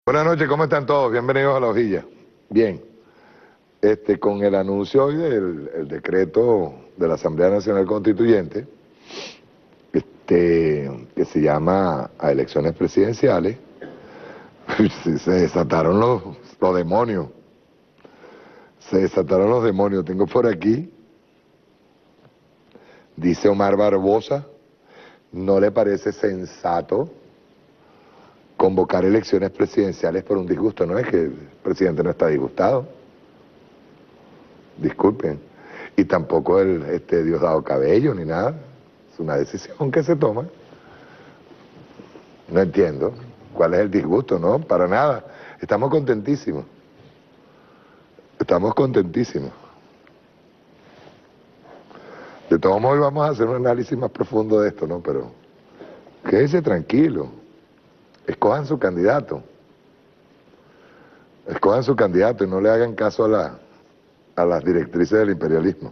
Buenas noches, ¿cómo están todos? Bienvenidos a La Hojilla. Bien, con el anuncio hoy del decreto de la Asamblea Nacional Constituyente, que se llama a elecciones presidenciales, se desataron los demonios. Se desataron los demonios. Tengo por aquí, dice Omar Barbosa, ¿no le parece sensato convocar elecciones presidenciales por un disgusto? No es que el presidente no está disgustado, disculpen, y tampoco Diosdado Cabello ni nada, es una decisión que se toma. No entiendo cuál es el disgusto, ¿no? Para nada, estamos contentísimos, estamos contentísimos. De todos modos, vamos a hacer un análisis más profundo de esto, ¿no? Pero quédese tranquilo, escojan su candidato y no le hagan caso a las directrices del imperialismo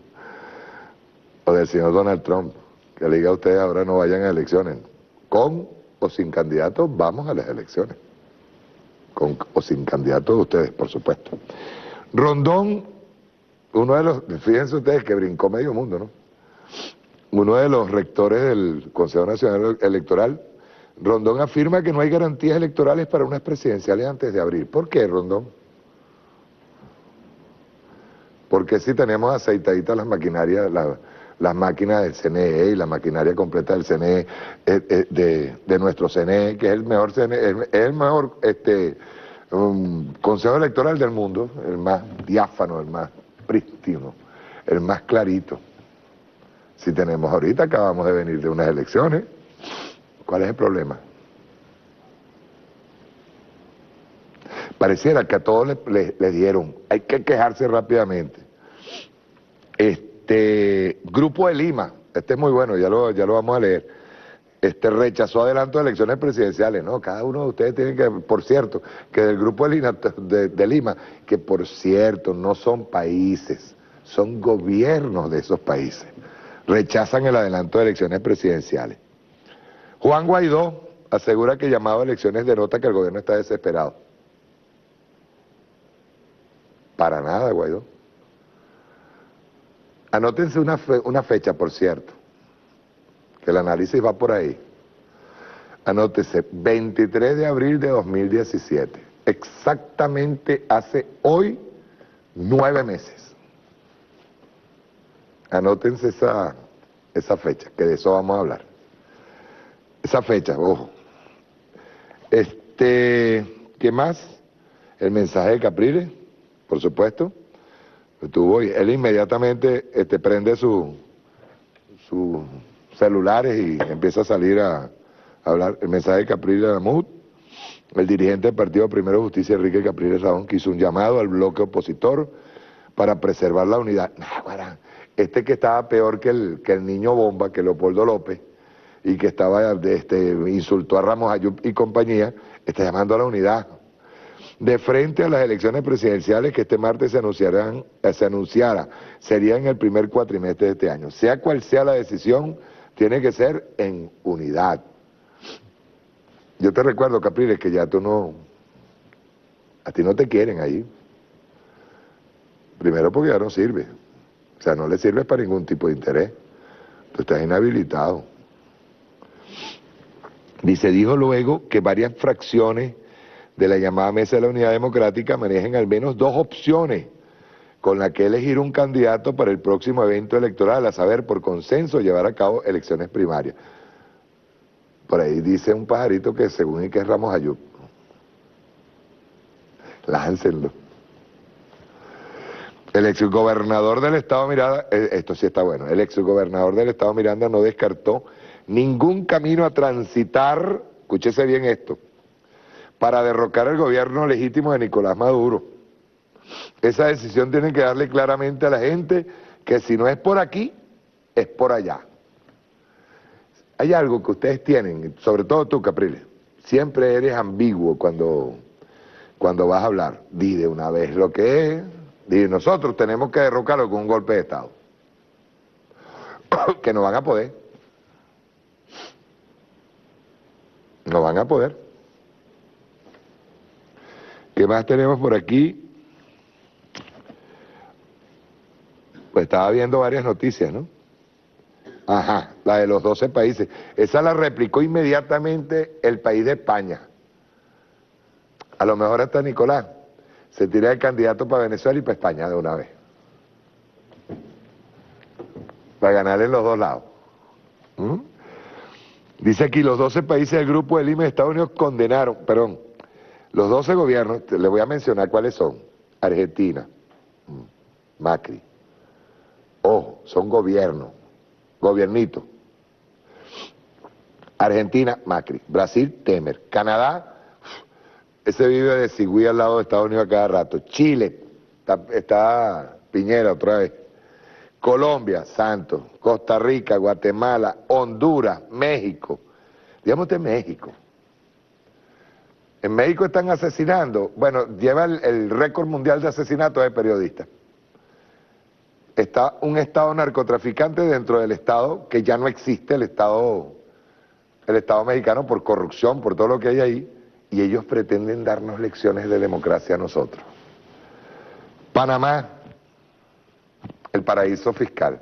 o del señor Donald Trump, que le diga a ustedes ahora no vayan a elecciones. Con o sin candidatos vamos a las elecciones, con o sin candidatos de ustedes, por supuesto. Rondón, uno de los, fíjense ustedes que brincó medio mundo, ¿no? Uno de los rectores del Consejo Nacional Electoral, Rondón, afirma que no hay garantías electorales para unas presidenciales antes de abril. ¿Por qué, Rondón? Porque si tenemos aceitaditas las maquinarias, las máquinas del CNE y la maquinaria completa del CNE, de nuestro CNE, que es el mejor CNE, es el mejor consejo electoral del mundo, el más diáfano, el más prístino, el más clarito. Si tenemos ahorita, acabamos de venir de unas elecciones, ¿cuál es el problema? Pareciera que a todos les dieron, hay que quejarse rápidamente. Grupo de Lima, este es muy bueno, ya lo vamos a leer. Rechazó adelanto de elecciones presidenciales, ¿no? Cada uno de ustedes tiene que, por cierto, que del Grupo de Lima, que por cierto no son países, son gobiernos de esos países, rechazan el adelanto de elecciones presidenciales. Juan Guaidó asegura que llamado a elecciones denota que el gobierno está desesperado. Para nada, Guaidó. Anótense una fecha, por cierto, que el análisis va por ahí. Anótese, 23 de abril de 2017, exactamente hace hoy 9 meses. Anótense esa fecha, que de eso vamos a hablar. Esa fecha, ojo. ¿Qué más? El mensaje de Capriles, por supuesto. Él inmediatamente prende sus celulares y empieza a salir a hablar. El mensaje de Capriles Amut, el dirigente del Partido Primero Justicia, Enrique Capriles Rabón, que hizo un llamado al bloque opositor para preservar la unidad. Que estaba peor que el niño bomba, que Leopoldo López, y que insultó a Ramos Ayub y compañía, está llamando a la unidad. De frente a las elecciones presidenciales que este martes se anunciara, serían en el primer cuatrimestre de este año. Sea cual sea la decisión, tiene que ser en unidad. Yo te recuerdo, Capriles, que ya a ti no te quieren ahí. Primero porque ya no sirve. O sea, no le sirve para ningún tipo de interés. Tú estás inhabilitado. Dijo luego que varias fracciones de la llamada Mesa de la Unidad Democrática manejen al menos 2 opciones con las que elegir un candidato para el próximo evento electoral, a saber, por consenso, llevar a cabo elecciones primarias. Por ahí dice un pajarito que según y que es Ramos Ayub. Láncenlo. El exgobernador del estado Miranda, esto sí está bueno, el exgobernador del estado Miranda no descartó ningún camino a transitar, escúchese bien esto, para derrocar el gobierno legítimo de Nicolás Maduro. Esa decisión tiene que darle claramente a la gente que si no es por aquí, es por allá. Hay algo que ustedes tienen, sobre todo tú, Capriles, siempre eres ambiguo cuando vas a hablar. Di de una vez lo que es, di nosotros tenemos que derrocarlo con un golpe de Estado. Que no van a poder. No van a poder. ¿Qué más tenemos por aquí? Pues estaba viendo varias noticias, ¿no? Ajá, la de los 12 países. Esa la replicó inmediatamente el país de España. A lo mejor hasta Nicolás se tira de candidato para Venezuela y para España de una vez. Para ganar en los dos lados. ¿Mm? Dice aquí, los 12 países del Grupo de Lima de Estados Unidos condenaron, perdón, los 12 gobiernos, les voy a mencionar cuáles son. Argentina, Macri. Ojo, son gobiernos, gobiernitos. Argentina, Macri. Brasil, Temer. Canadá, ese vive de Sigüí al lado de Estados Unidos a cada rato. Chile, está Piñera otra vez. Colombia, Santos. Costa Rica, Guatemala, Honduras, México. Digamos usted México. En México están asesinando, bueno, lleva el récord mundial de asesinatos de periodistas. Está un estado narcotraficante dentro del estado que ya no existe, el estado mexicano, por corrupción, por todo lo que hay ahí, y ellos pretenden darnos lecciones de democracia a nosotros. Panamá, el paraíso fiscal.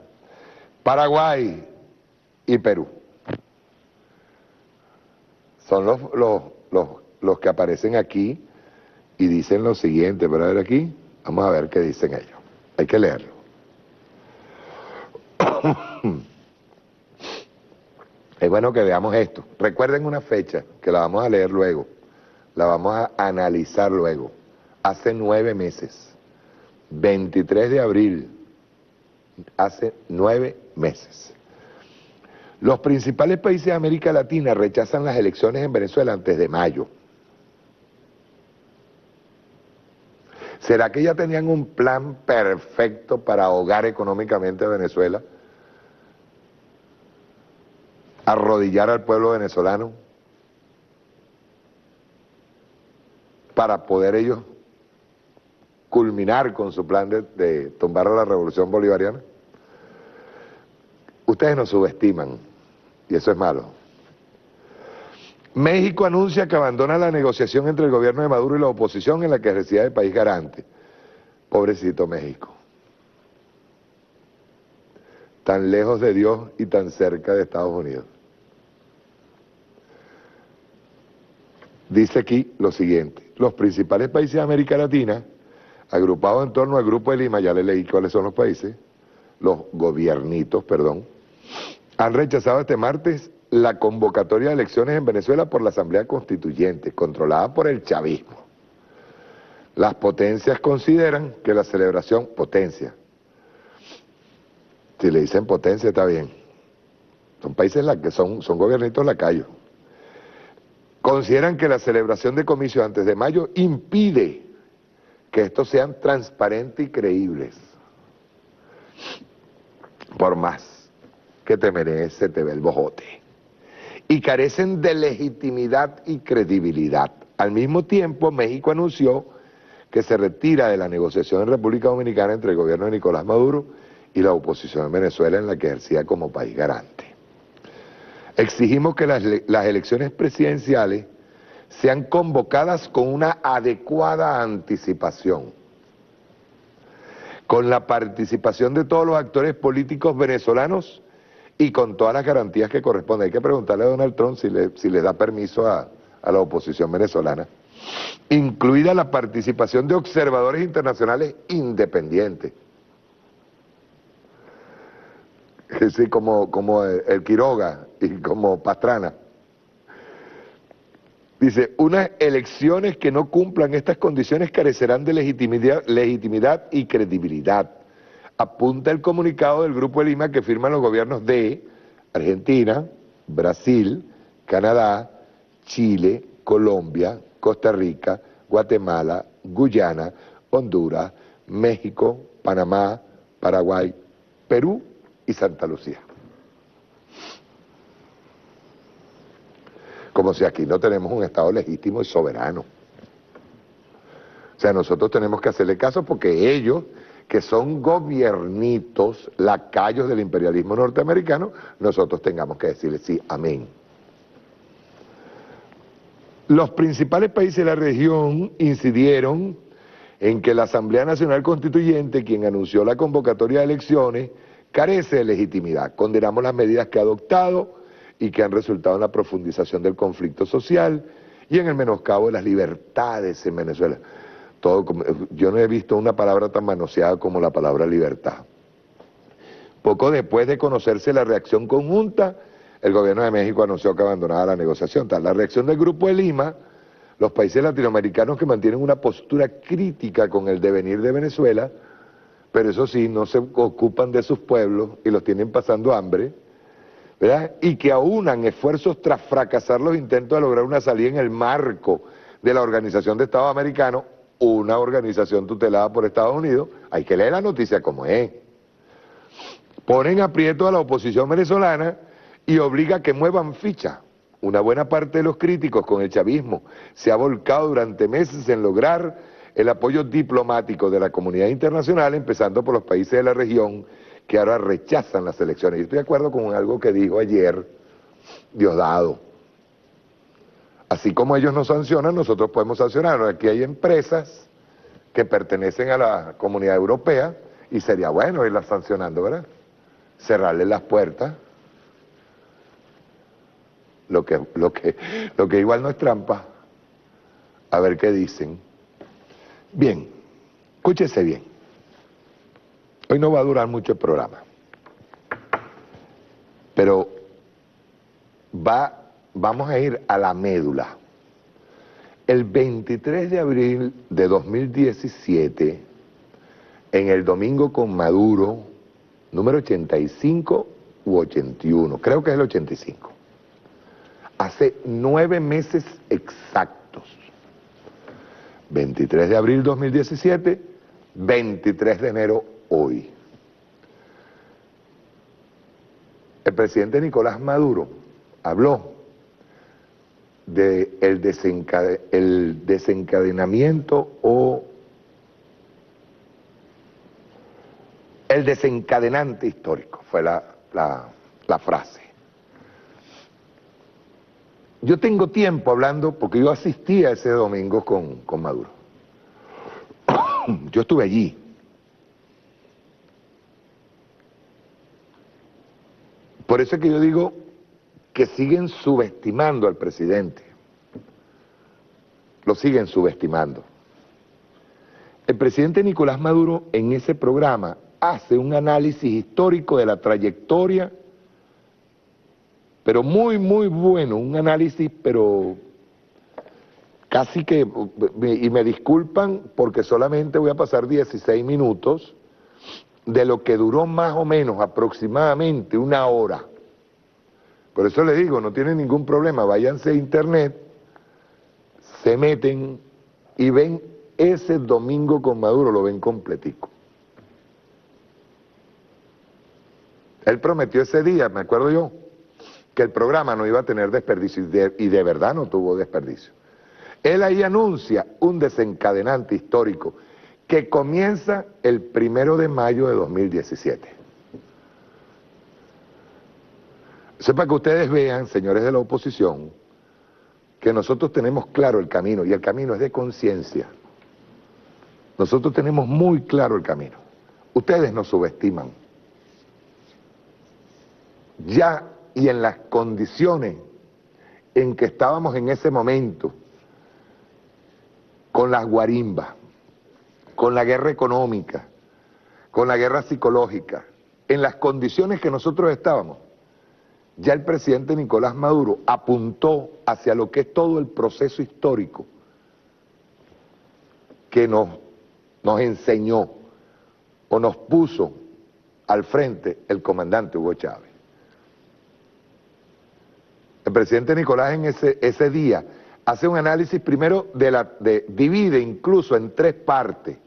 Paraguay y Perú. Son los que aparecen aquí y dicen lo siguiente, pero a ver aquí, vamos a ver qué dicen ellos. Hay que leerlo. Es bueno que veamos esto. Recuerden una fecha, que la vamos a leer luego, la vamos a analizar luego. Hace 9 meses, 23 de abril, hace 9 meses. Los principales países de América Latina rechazan las elecciones en Venezuela antes de mayo. ¿Será que ya tenían un plan perfecto para ahogar económicamente a Venezuela? ¿Arrodillar al pueblo venezolano? Para poder ellos culminar con su plan de tumbar a la revolución bolivariana. Ustedes nos subestiman, y eso es malo. México anuncia que abandona la negociación entre el gobierno de Maduro y la oposición en la que reside el país garante. Pobrecito México. Tan lejos de Dios y tan cerca de Estados Unidos. Dice aquí lo siguiente: los principales países de América Latina, agrupados en torno al Grupo de Lima, ya le leí cuáles son los países, los gobiernitos, perdón, han rechazado este martes la convocatoria de elecciones en Venezuela por la Asamblea Constituyente, controlada por el chavismo. Las potencias consideran que la celebración, si le dicen potencia está bien, son países que son gobiernitos lacayos, consideran que la celebración de comicios antes de mayo impide que estos sean transparentes y creíbles. Por más que te merece, te ve el bojote. Y carecen de legitimidad y credibilidad. Al mismo tiempo, México anunció que se retira de la negociación en República Dominicana entre el gobierno de Nicolás Maduro y la oposición en Venezuela, en la que ejercía como país garante. Exigimos que las elecciones presidenciales sean convocadas con una adecuada anticipación, con la participación de todos los actores políticos venezolanos y con todas las garantías que corresponden. Hay que preguntarle a Donald Trump si le da permiso a la oposición venezolana, incluida la participación de observadores internacionales independientes. Sí, como el Quiroga y como Pastrana. Dice, unas elecciones que no cumplan estas condiciones carecerán de legitimidad y credibilidad. Apunta el comunicado del Grupo de Lima que firman los gobiernos de Argentina, Brasil, Canadá, Chile, Colombia, Costa Rica, Guatemala, Guyana, Honduras, México, Panamá, Paraguay, Perú y Santa Lucía. Como si aquí no tenemos un Estado legítimo y soberano. O sea, nosotros tenemos que hacerle caso porque ellos, que son gobiernitos, lacayos del imperialismo norteamericano, nosotros tengamos que decirles sí, amén. Los principales países de la región incidieron en que la Asamblea Nacional Constituyente, quien anunció la convocatoria de elecciones, carece de legitimidad. Condenamos las medidas que ha adoptado y que han resultado en la profundización del conflicto social y en el menoscabo de las libertades en Venezuela. Yo no he visto una palabra tan manoseada como la palabra libertad. Poco después de conocerse la reacción conjunta, el gobierno de México anunció que abandonaba la negociación. La reacción del Grupo de Lima, los países latinoamericanos que mantienen una postura crítica con el devenir de Venezuela, pero eso sí, no se ocupan de sus pueblos y los tienen pasando hambre, ¿verdad? Y que aunan esfuerzos tras fracasar los intentos de lograr una salida en el marco de la Organización de Estados Americanos, una organización tutelada por Estados Unidos. Hay que leer la noticia como es. Ponen aprieto a la oposición venezolana y obliga a que muevan ficha. Una buena parte de los críticos con el chavismo se ha volcado durante meses en lograr el apoyo diplomático de la comunidad internacional, empezando por los países de la región que ahora rechazan las elecciones. Y estoy de acuerdo con algo que dijo ayer Diosdado. Así como ellos nos sancionan, nosotros podemos sancionar. Aquí hay empresas que pertenecen a la comunidad europea y sería bueno irlas sancionando, ¿verdad? Cerrarles las puertas. Lo que igual no es trampa. A ver qué dicen. Bien, escúchese bien. Hoy no va a durar mucho el programa, pero vamos a ir a la médula. El 23 de abril de 2017, en el Domingo con Maduro, número 85 u 81, creo que es el 85, hace 9 meses exactos, 23 de abril 2017, 23 de enero hoy. El presidente Nicolás Maduro habló de el desencadenamiento o el desencadenante histórico, fue la frase. Yo tengo tiempo hablando, porque yo asistí a ese domingo con Maduro. Yo estuve allí. Por eso es que yo digo que siguen subestimando al presidente. Lo siguen subestimando. El presidente Nicolás Maduro en ese programa hace un análisis histórico de la trayectoria, pero muy, muy bueno, un análisis, pero casi que, y me disculpan porque solamente voy a pasar 16 minutos, de lo que duró más o menos aproximadamente una hora. Por eso le digo, no tienen ningún problema, váyanse a internet, se meten y ven ese Domingo con Maduro, lo ven completico. Él prometió ese día, me acuerdo yo, que el programa no iba a tener desperdicio, y de verdad no tuvo desperdicio. Él ahí anuncia un desencadenante histórico que comienza el 1 de mayo de 2017. Eso es para que ustedes vean, señores de la oposición, que nosotros tenemos claro el camino, y el camino es de conciencia. Nosotros tenemos muy claro el camino. Ustedes nos subestiman. Ya y en las condiciones en que estábamos en ese momento, con las guarimbas, con la guerra económica, con la guerra psicológica, en las condiciones que nosotros estábamos, ya el presidente Nicolás Maduro apuntó hacia lo que es todo el proceso histórico que nos enseñó o nos puso al frente el comandante Hugo Chávez. El presidente Nicolás en ese día hace un análisis primero divide incluso en 3 partes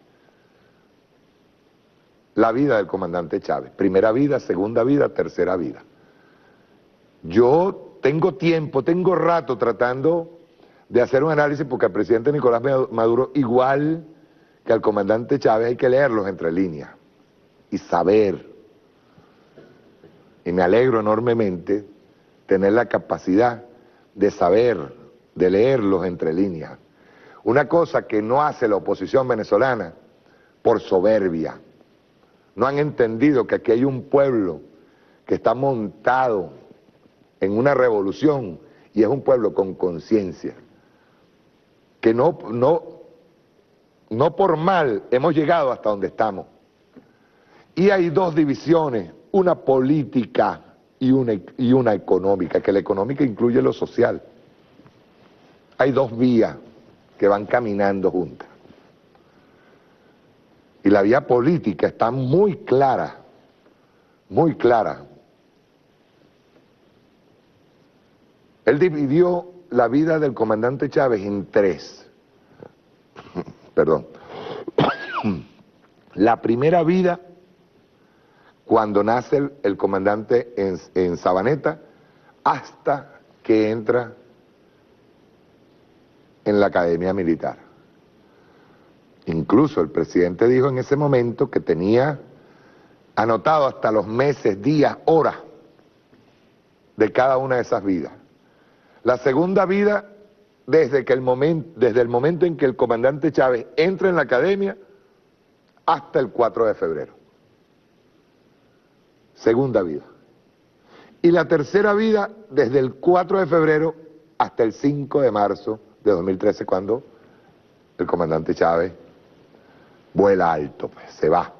la vida del comandante Chávez. Primera vida, segunda vida, tercera vida. Yo tengo tiempo, tengo rato tratando de hacer un análisis porque al presidente Nicolás Maduro, igual que al comandante Chávez, hay que leerlos entre líneas y saber. Y me alegro enormemente tener la capacidad de saber de leerlos entre líneas. Una cosa que no hace la oposición venezolana por soberbia. No han entendido que aquí hay un pueblo que está montado en una revolución y es un pueblo con conciencia. Que no por mal hemos llegado hasta donde estamos. Y hay dos divisiones, una política y una económica, que la económica incluye lo social. Hay dos vías que van caminando juntas. Y la vía política está muy clara, muy clara. Él dividió la vida del comandante Chávez en tres. Perdón. La primera vida, cuando nace el comandante en Sabaneta, hasta que entra en la Academia Militar. Incluso el presidente dijo en ese momento que tenía anotado hasta los meses, días, horas de cada una de esas vidas. La segunda vida, desde el momento en que el comandante Chávez entra en la academia hasta el 4 de febrero. Segunda vida. Y la tercera vida, desde el 4 de febrero hasta el 5 de marzo de 2013, cuando el comandante Chávez vuela alto, pues se va.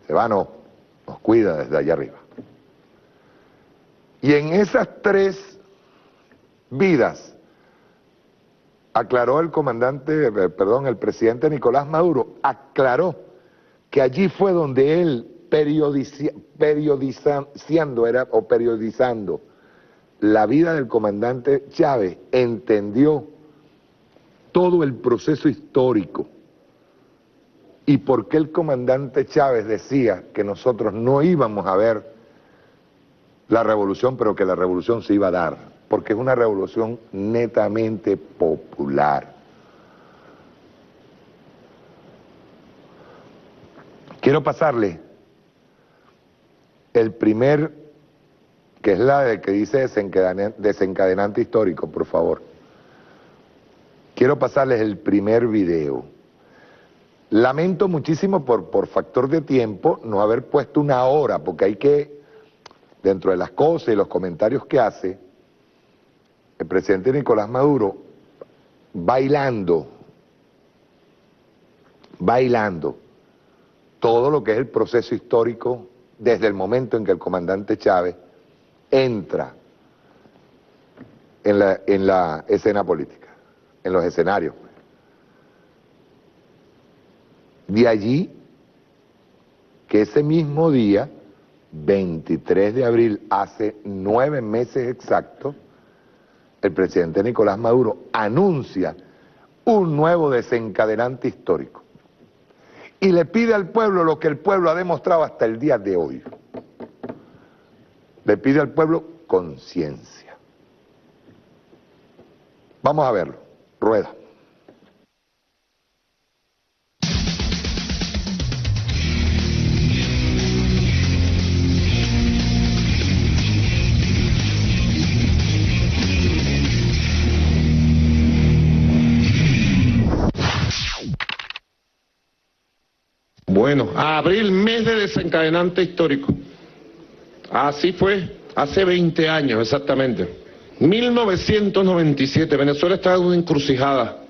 Se va, no, nos cuida desde allá arriba. Y en esas tres vidas, aclaró el el presidente Nicolás Maduro, aclaró que allí fue donde él periodizando la vida del comandante Chávez, entendió todo el proceso histórico y por qué el comandante Chávez decía que nosotros no íbamos a ver la revolución, pero que la revolución se iba a dar, porque es una revolución netamente popular. Quiero pasarle el primer, que es la de que dice desencadenante histórico, por favor. Quiero pasarles el primer video. Lamento muchísimo por factor de tiempo no haber puesto una hora, porque hay que, dentro de las cosas y los comentarios que hace, el presidente Nicolás Maduro, bailando todo lo que es el proceso histórico desde el momento en que el comandante Chávez entra en la escena política, en los escenarios. De allí que ese mismo día, 23 de abril, hace 9 meses exactos, el presidente Nicolás Maduro anuncia un nuevo desencadenante histórico y le pide al pueblo lo que el pueblo ha demostrado hasta el día de hoy. Le pide al pueblo conciencia. Vamos a verlo. Rueda. Bueno, abril, mes de desencadenante histórico. Así fue, hace 20 años exactamente. 1997, Venezuela estaba en una encrucijada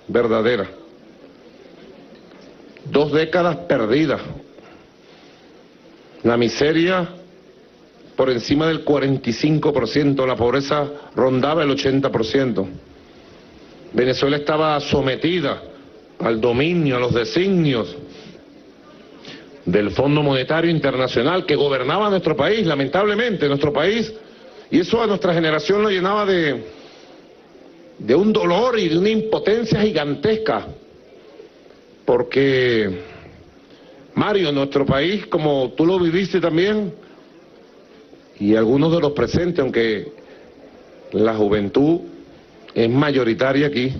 verdadera. 2 décadas perdidas. La miseria por encima del 45%, la pobreza rondaba el 80%. Venezuela estaba sometida al dominio, a los designios del Fondo Monetario Internacional que gobernaba nuestro país, lamentablemente, nuestro país, y eso a nuestra generación lo llenaba de un dolor y de una impotencia gigantesca, porque, Mario, nuestro país, como tú lo viviste también, y algunos de los presentes, aunque la juventud es mayoritaria aquí,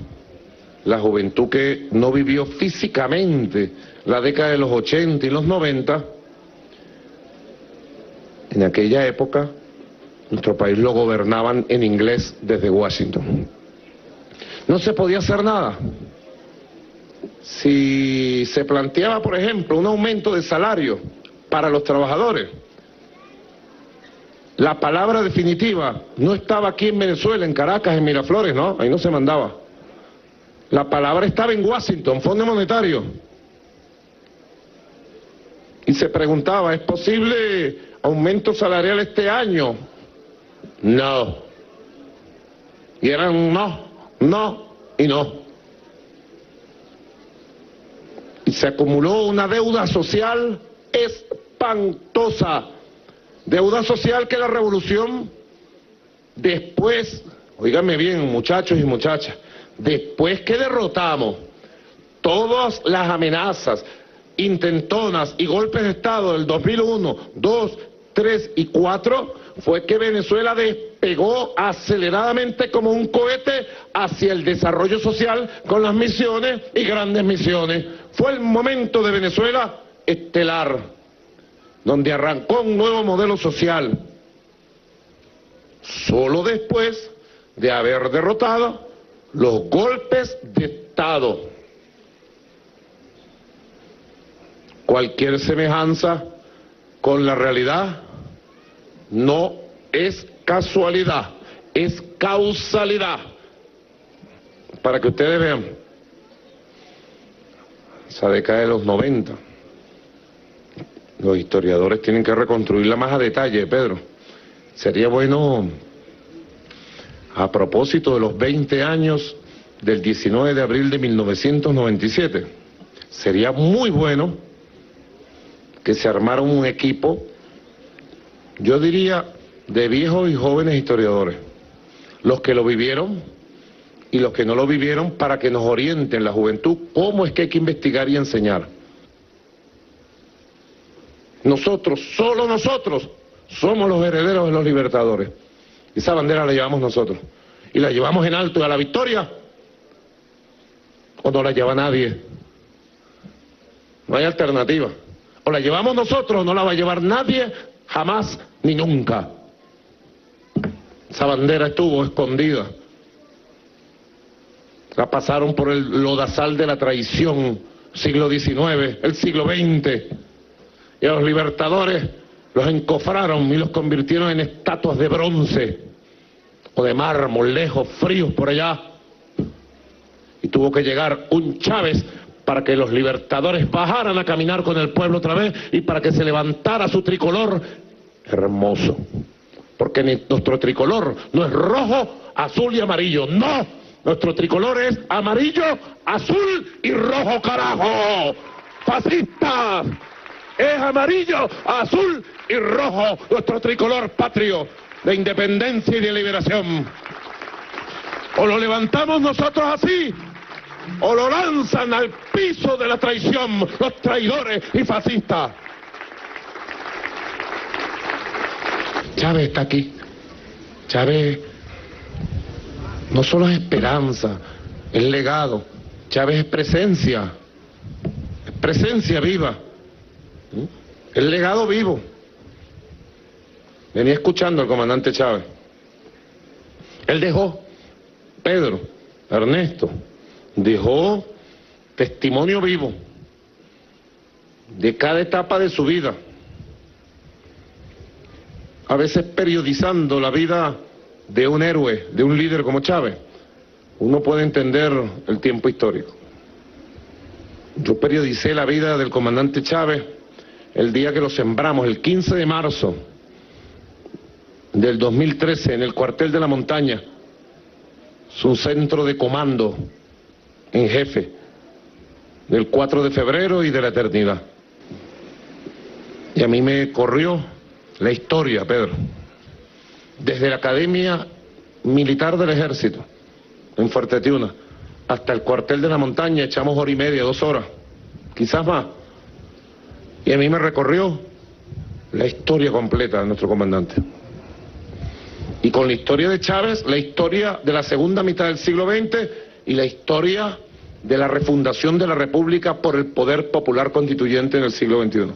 la juventud que no vivió físicamente la década de los 80 y los 90, en aquella época Nuestro país lo gobernaban en inglés desde Washington. No se podía hacer nada. Si se planteaba, por ejemplo, un aumento de salario para los trabajadores, la palabra definitiva no estaba aquí en Venezuela, en Caracas, en Miraflores, no, ahí no se mandaba. La palabra estaba en Washington, Fondo Monetario. Y se preguntaba, ¿es posible aumento salarial este año? No. Y eran no y no. Y se acumuló una deuda social espantosa. Deuda social que la revolución después, óigame bien muchachos y muchachas, después que derrotamos todas las amenazas intentonas y golpes de Estado del 2001, 2, 3 y 4, fue que Venezuela despegó aceleradamente como un cohete hacia el desarrollo social con las misiones y grandes misiones. Fue el momento de Venezuela estelar, donde arrancó un nuevo modelo social, solo después de haber derrotado los golpes de Estado. Cualquier semejanza con la realidad no es casualidad, es causalidad. Para que ustedes vean, esa década de los 90, los historiadores tienen que reconstruirla más a detalle, Pedro. Sería bueno, a propósito de los 20 años del 19 de abril de 1997, sería muy bueno que se armara un equipo, yo diría, de viejos y jóvenes historiadores, los que lo vivieron y los que no lo vivieron, para que nos orienten la juventud cómo es que hay que investigar y enseñar. Nosotros, solo nosotros, somos los herederos de los libertadores. Esa bandera la llevamos nosotros. Y la llevamos en alto. ¿Y a la victoria? ¿O no la lleva nadie? No hay alternativa. O la llevamos nosotros o no la va a llevar nadie, jamás ni nunca. Esa bandera estuvo escondida. La pasaron por el lodazal de la traición, siglo XIX, el siglo XX. Y a los libertadores los encofraron y los convirtieron en estatuas de bronce o de mármol, lejos, fríos por allá. Y tuvo que llegar un Chávez para que los libertadores bajaran a caminar con el pueblo otra vez y para que se levantara su tricolor hermoso. Porque nuestro tricolor no es rojo, azul y amarillo, no. Nuestro tricolor es amarillo, azul y rojo, carajo. ¡Fascistas! Es amarillo, azul y rojo nuestro tricolor patrio de independencia y de liberación. O lo levantamos nosotros así, o lo lanzan al piso de la traición los traidores y fascistas. Chávez está aquí. Chávez no solo es esperanza, es legado. Chávez es presencia viva. El legado vivo. Venía escuchando al comandante Chávez. Él dejó, Pedro, Ernesto, dejó testimonio vivo de cada etapa de su vida. A veces periodizando la vida de un héroe, de un líder como Chávez, uno puede entender el tiempo histórico. Yo periodicé la vida del comandante Chávez el día que lo sembramos, el 15 de marzo del 2013, en el cuartel de la Montaña. Es un centro de comando en jefe del 4 de febrero y de la eternidad. Y a mí me corrió la historia, Pedro, desde la Academia Militar del Ejército, en Fuerte Tiuna, hasta el cuartel de la Montaña, echamos hora y media, 2 horas, quizás más. Y a mí me recorrió la historia completa de nuestro comandante. Y con la historia de Chávez, la historia de la segunda mitad del siglo XX y la historia de la refundación de la República por el poder popular constituyente en el siglo XXI.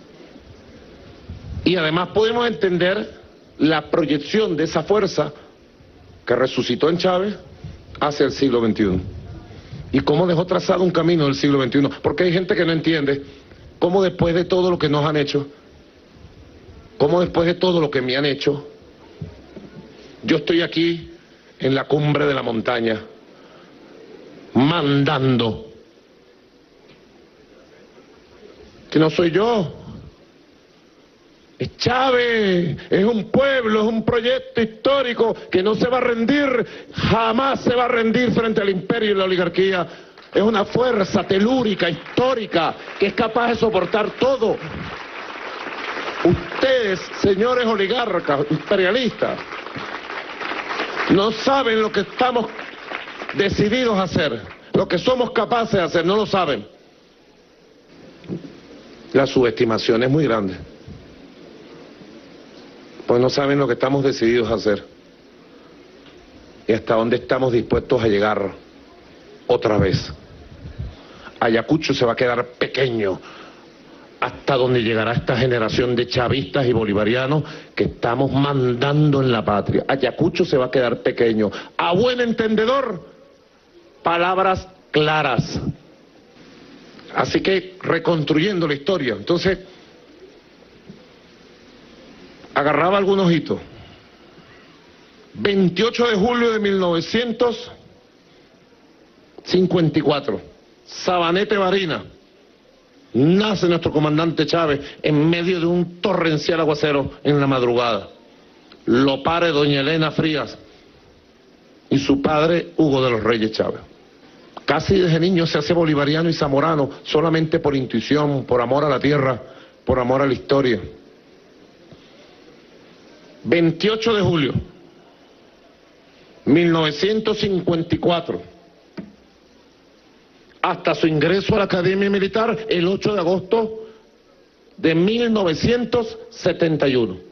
Y además podemos entender la proyección de esa fuerza que resucitó en Chávez hacia el siglo XXI. Y cómo dejó trazado un camino del siglo XXI. Porque hay gente que no entiende cómo después de todo lo que nos han hecho, cómo después de todo lo que me han hecho, yo estoy aquí en la cumbre de la montaña, mandando. Que no soy yo, es Chávez, es un pueblo, es un proyecto histórico que no se va a rendir, jamás se va a rendir frente al imperio y la oligarquía. Es una fuerza telúrica, histórica, que es capaz de soportar todo. Ustedes, señores oligarcas, imperialistas, no saben lo que estamos decididos a hacer, lo que somos capaces de hacer, no lo saben. La subestimación es muy grande. Pues no saben lo que estamos decididos a hacer y hasta dónde estamos dispuestos a llegar otra vez. Ayacucho se va a quedar pequeño hasta donde llegará esta generación de chavistas y bolivarianos que estamos mandando en la patria. Ayacucho se va a quedar pequeño. A buen entendedor, palabras claras. Así que reconstruyendo la historia. Entonces, agarraba algunos hitos. 28 de julio de 1954, Sabanete Barina, nace nuestro comandante Chávez en medio de un torrencial aguacero en la madrugada. Lo pare doña Elena Frías y su padre Hugo de los Reyes Chávez. Casi desde niño se hace bolivariano y zamorano, solamente por intuición, por amor a la tierra, por amor a la historia. 28 de julio, 1954, hasta su ingreso a la Academia Militar el 8 de agosto de 1971.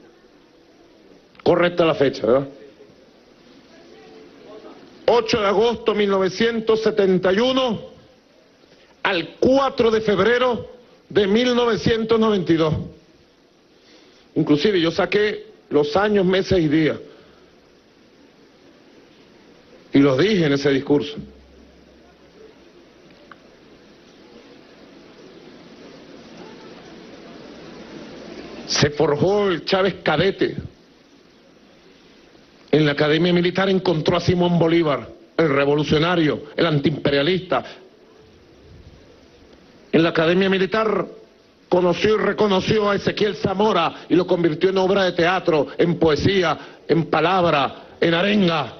Correcta la fecha, ¿verdad? 8 de agosto de 1971 al 4 de febrero de 1992. Inclusive yo saqué los años, meses y días y los dije en ese discurso. Se forjó el Chávez cadete. En la Academia Militar encontró a Simón Bolívar, el revolucionario, el antiimperialista. En la Academia Militar conoció y reconoció a Ezequiel Zamora y lo convirtió en obra de teatro, en poesía, en palabra, en arenga.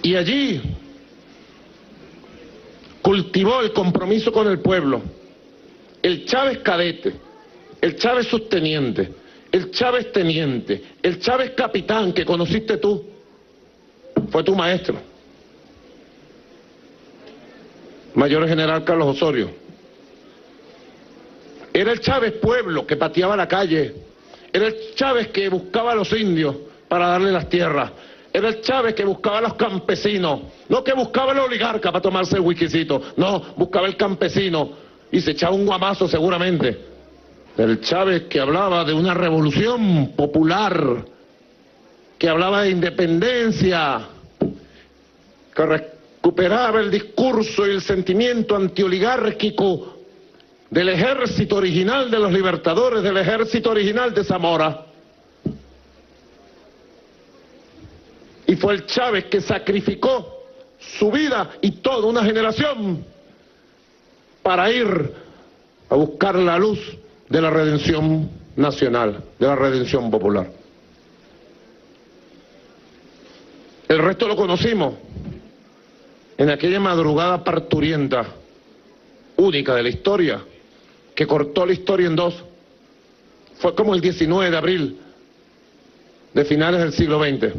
Y allí cultivó el compromiso con el pueblo. El Chávez cadete, el Chávez sosteniente, el Chávez teniente, el Chávez capitán que conociste tú, fue tu maestro. Mayor General Carlos Osorio. Era el Chávez pueblo que pateaba la calle. Era el Chávez que buscaba a los indios para darle las tierras. Era el Chávez que buscaba a los campesinos. No que buscaba el oligarca para tomarse el whiskycito. No, buscaba el campesino y se echaba un guamazo seguramente. El Chávez que hablaba de una revolución popular, que hablaba de independencia, que recuperaba el discurso y el sentimiento antioligárquico del ejército original de los libertadores, del ejército original de Zamora. Y fue el Chávez que sacrificó su vida y toda una generación para ir a buscar la luz de la redención nacional, de la redención popular. El resto lo conocimos en aquella madrugada parturienta, única de la historia, que cortó la historia en dos. Fue como el 19 de abril de finales del siglo XX.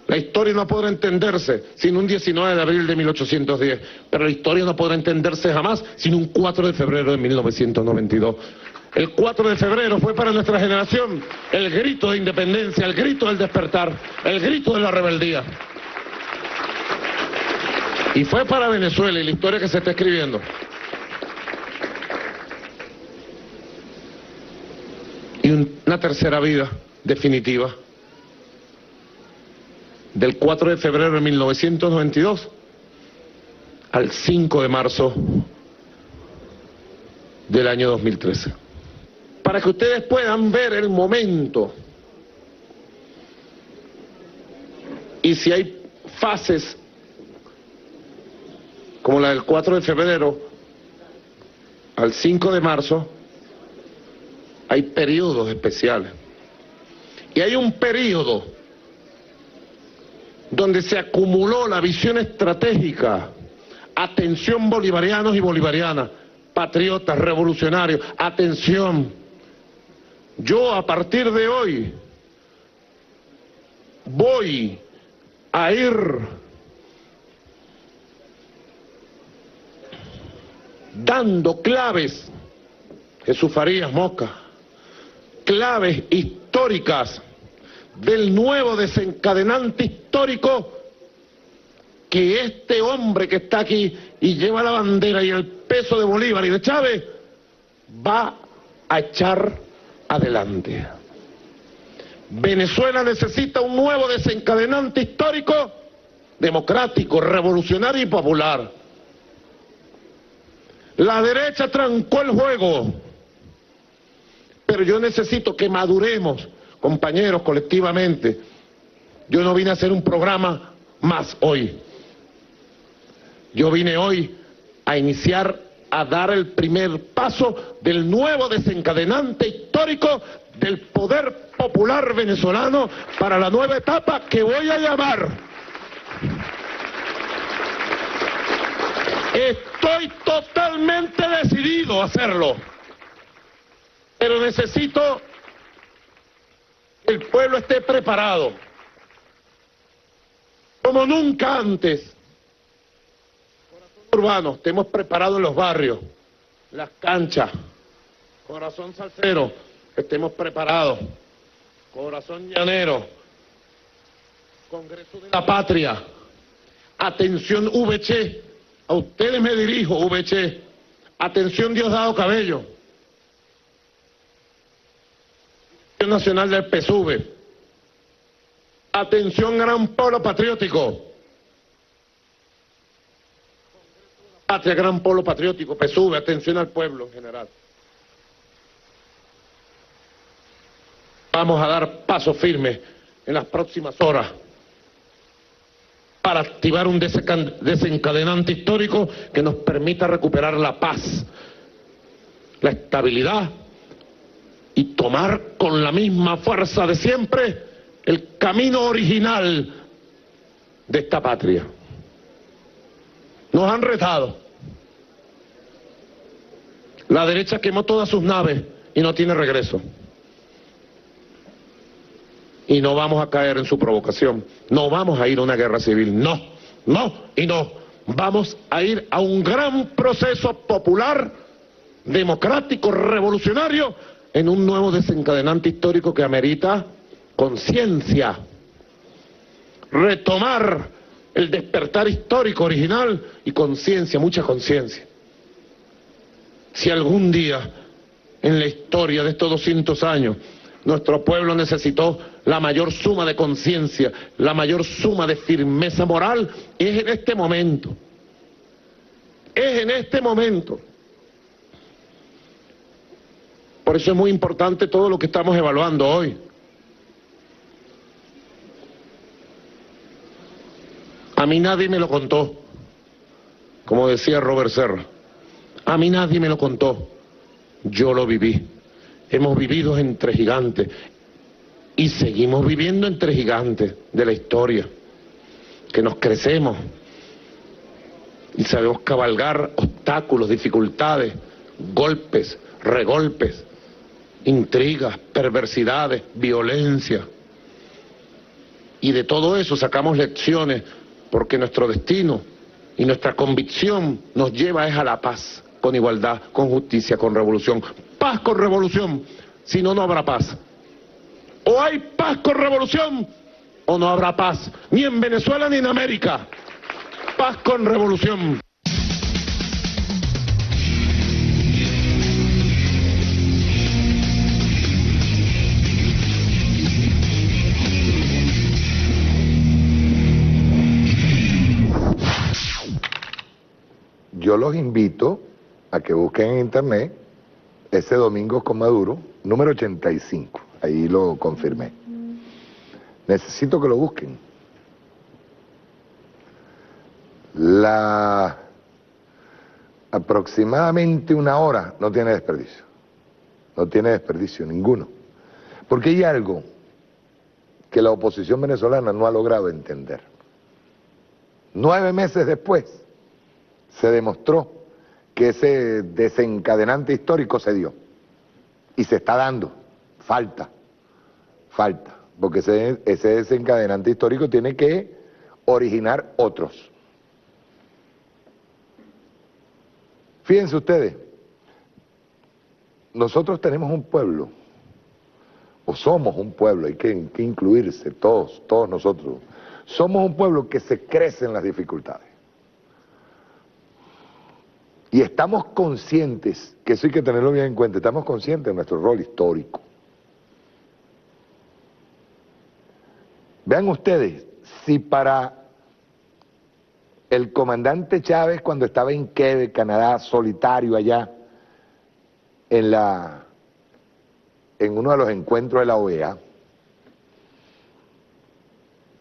La historia no podrá entenderse sin un 19 de abril de 1810, pero la historia no podrá entenderse jamás sin un 4 de febrero de 1992. El 4 de febrero fue para nuestra generación el grito de independencia, el grito del despertar, el grito de la rebeldía. Y fue para Venezuela y la historia que se está escribiendo. y una tercera vida definitiva. Del 4 de febrero de 1992 al 5 de marzo del año 2013. Para que ustedes puedan ver el momento y si hay fases como la del 4 de febrero al 5 de marzo, hay periodos especiales. Y hay un periodo donde se acumuló la visión estratégica. Atención, bolivarianos y bolivarianas, patriotas, revolucionarios, atención. Yo a partir de hoy voy a ir dando claves, Jesús Farías Mosca, claves históricas del nuevo desencadenante histórico que este hombre que está aquí y lleva la bandera y el peso de Bolívar y de Chávez va a echar adelante. Venezuela necesita un nuevo desencadenante histórico, democrático, revolucionario y popular. La derecha trancó el juego, pero yo necesito que maduremos, compañeros, colectivamente. Yo no vine a hacer un programa más hoy. Yo vine hoy a iniciar, a dar el primer paso del nuevo desencadenante histórico del poder popular venezolano para la nueva etapa que voy a llamar. Estoy totalmente decidido a hacerlo, pero necesito que el pueblo esté preparado, como nunca antes. Urbanos, estemos preparados en los barrios, las canchas, corazón salsero, estemos preparados, corazón llanero, Congreso de la Patria, atención VC, a ustedes me dirijo, VC, atención Diosdado Cabello, Dirección Nacional del PSUV, atención Gran Polo Patriótico, Patria, Gran Polo Patriótico, PSUV, atención al pueblo en general. Vamos a dar pasos firmes en las próximas horas para activar un desencadenante histórico que nos permita recuperar la paz, la estabilidad y tomar con la misma fuerza de siempre el camino original de esta patria. Nos han retado. La derecha quemó todas sus naves y no tiene regreso. Y no vamos a caer en su provocación. No vamos a ir a una guerra civil. No, no y no. Vamos a ir a un gran proceso popular, democrático, revolucionario, en un nuevo desencadenante histórico que amerita conciencia. Retomar el despertar histórico original y conciencia, mucha conciencia. Si algún día en la historia de estos 200 años nuestro pueblo necesitó la mayor suma de conciencia, la mayor suma de firmeza moral, es en este momento. Es en este momento. Por eso es muy importante todo lo que estamos evaluando hoy. A mí nadie me lo contó, como decía Robert Serra. A mí nadie me lo contó, yo lo viví. Hemos vivido entre gigantes y seguimos viviendo entre gigantes de la historia, que nos crecemos y sabemos cabalgar obstáculos, dificultades, golpes, regolpes, intrigas, perversidades, violencia. Y de todo eso sacamos lecciones, porque nuestro destino y nuestra convicción nos lleva a la paz, con igualdad, con justicia, con revolución. Paz con revolución, si no, no habrá paz. O hay paz con revolución, o no habrá paz, ni en Venezuela ni en América. Paz con revolución. yo los invito a que busquen en internet ese Domingos con Maduro, número 85, ahí lo confirmé. Necesito que lo busquen. Aproximadamente una hora no tiene desperdicio ninguno. Porque hay algo que la oposición venezolana no ha logrado entender. 9 meses después se demostró que ese desencadenante histórico se dio y se está dando. Falta, porque ese desencadenante histórico tiene que originar otros. Fíjense ustedes, nosotros tenemos un pueblo, o somos un pueblo, hay que incluirse todos nosotros, somos un pueblo que se crece en las dificultades. Y estamos conscientes, que eso hay que tenerlo bien en cuenta, estamos conscientes de nuestro rol histórico. Vean ustedes, si para el comandante Chávez, cuando estaba en Quebec, Canadá, solitario allá, en uno de los encuentros de la OEA,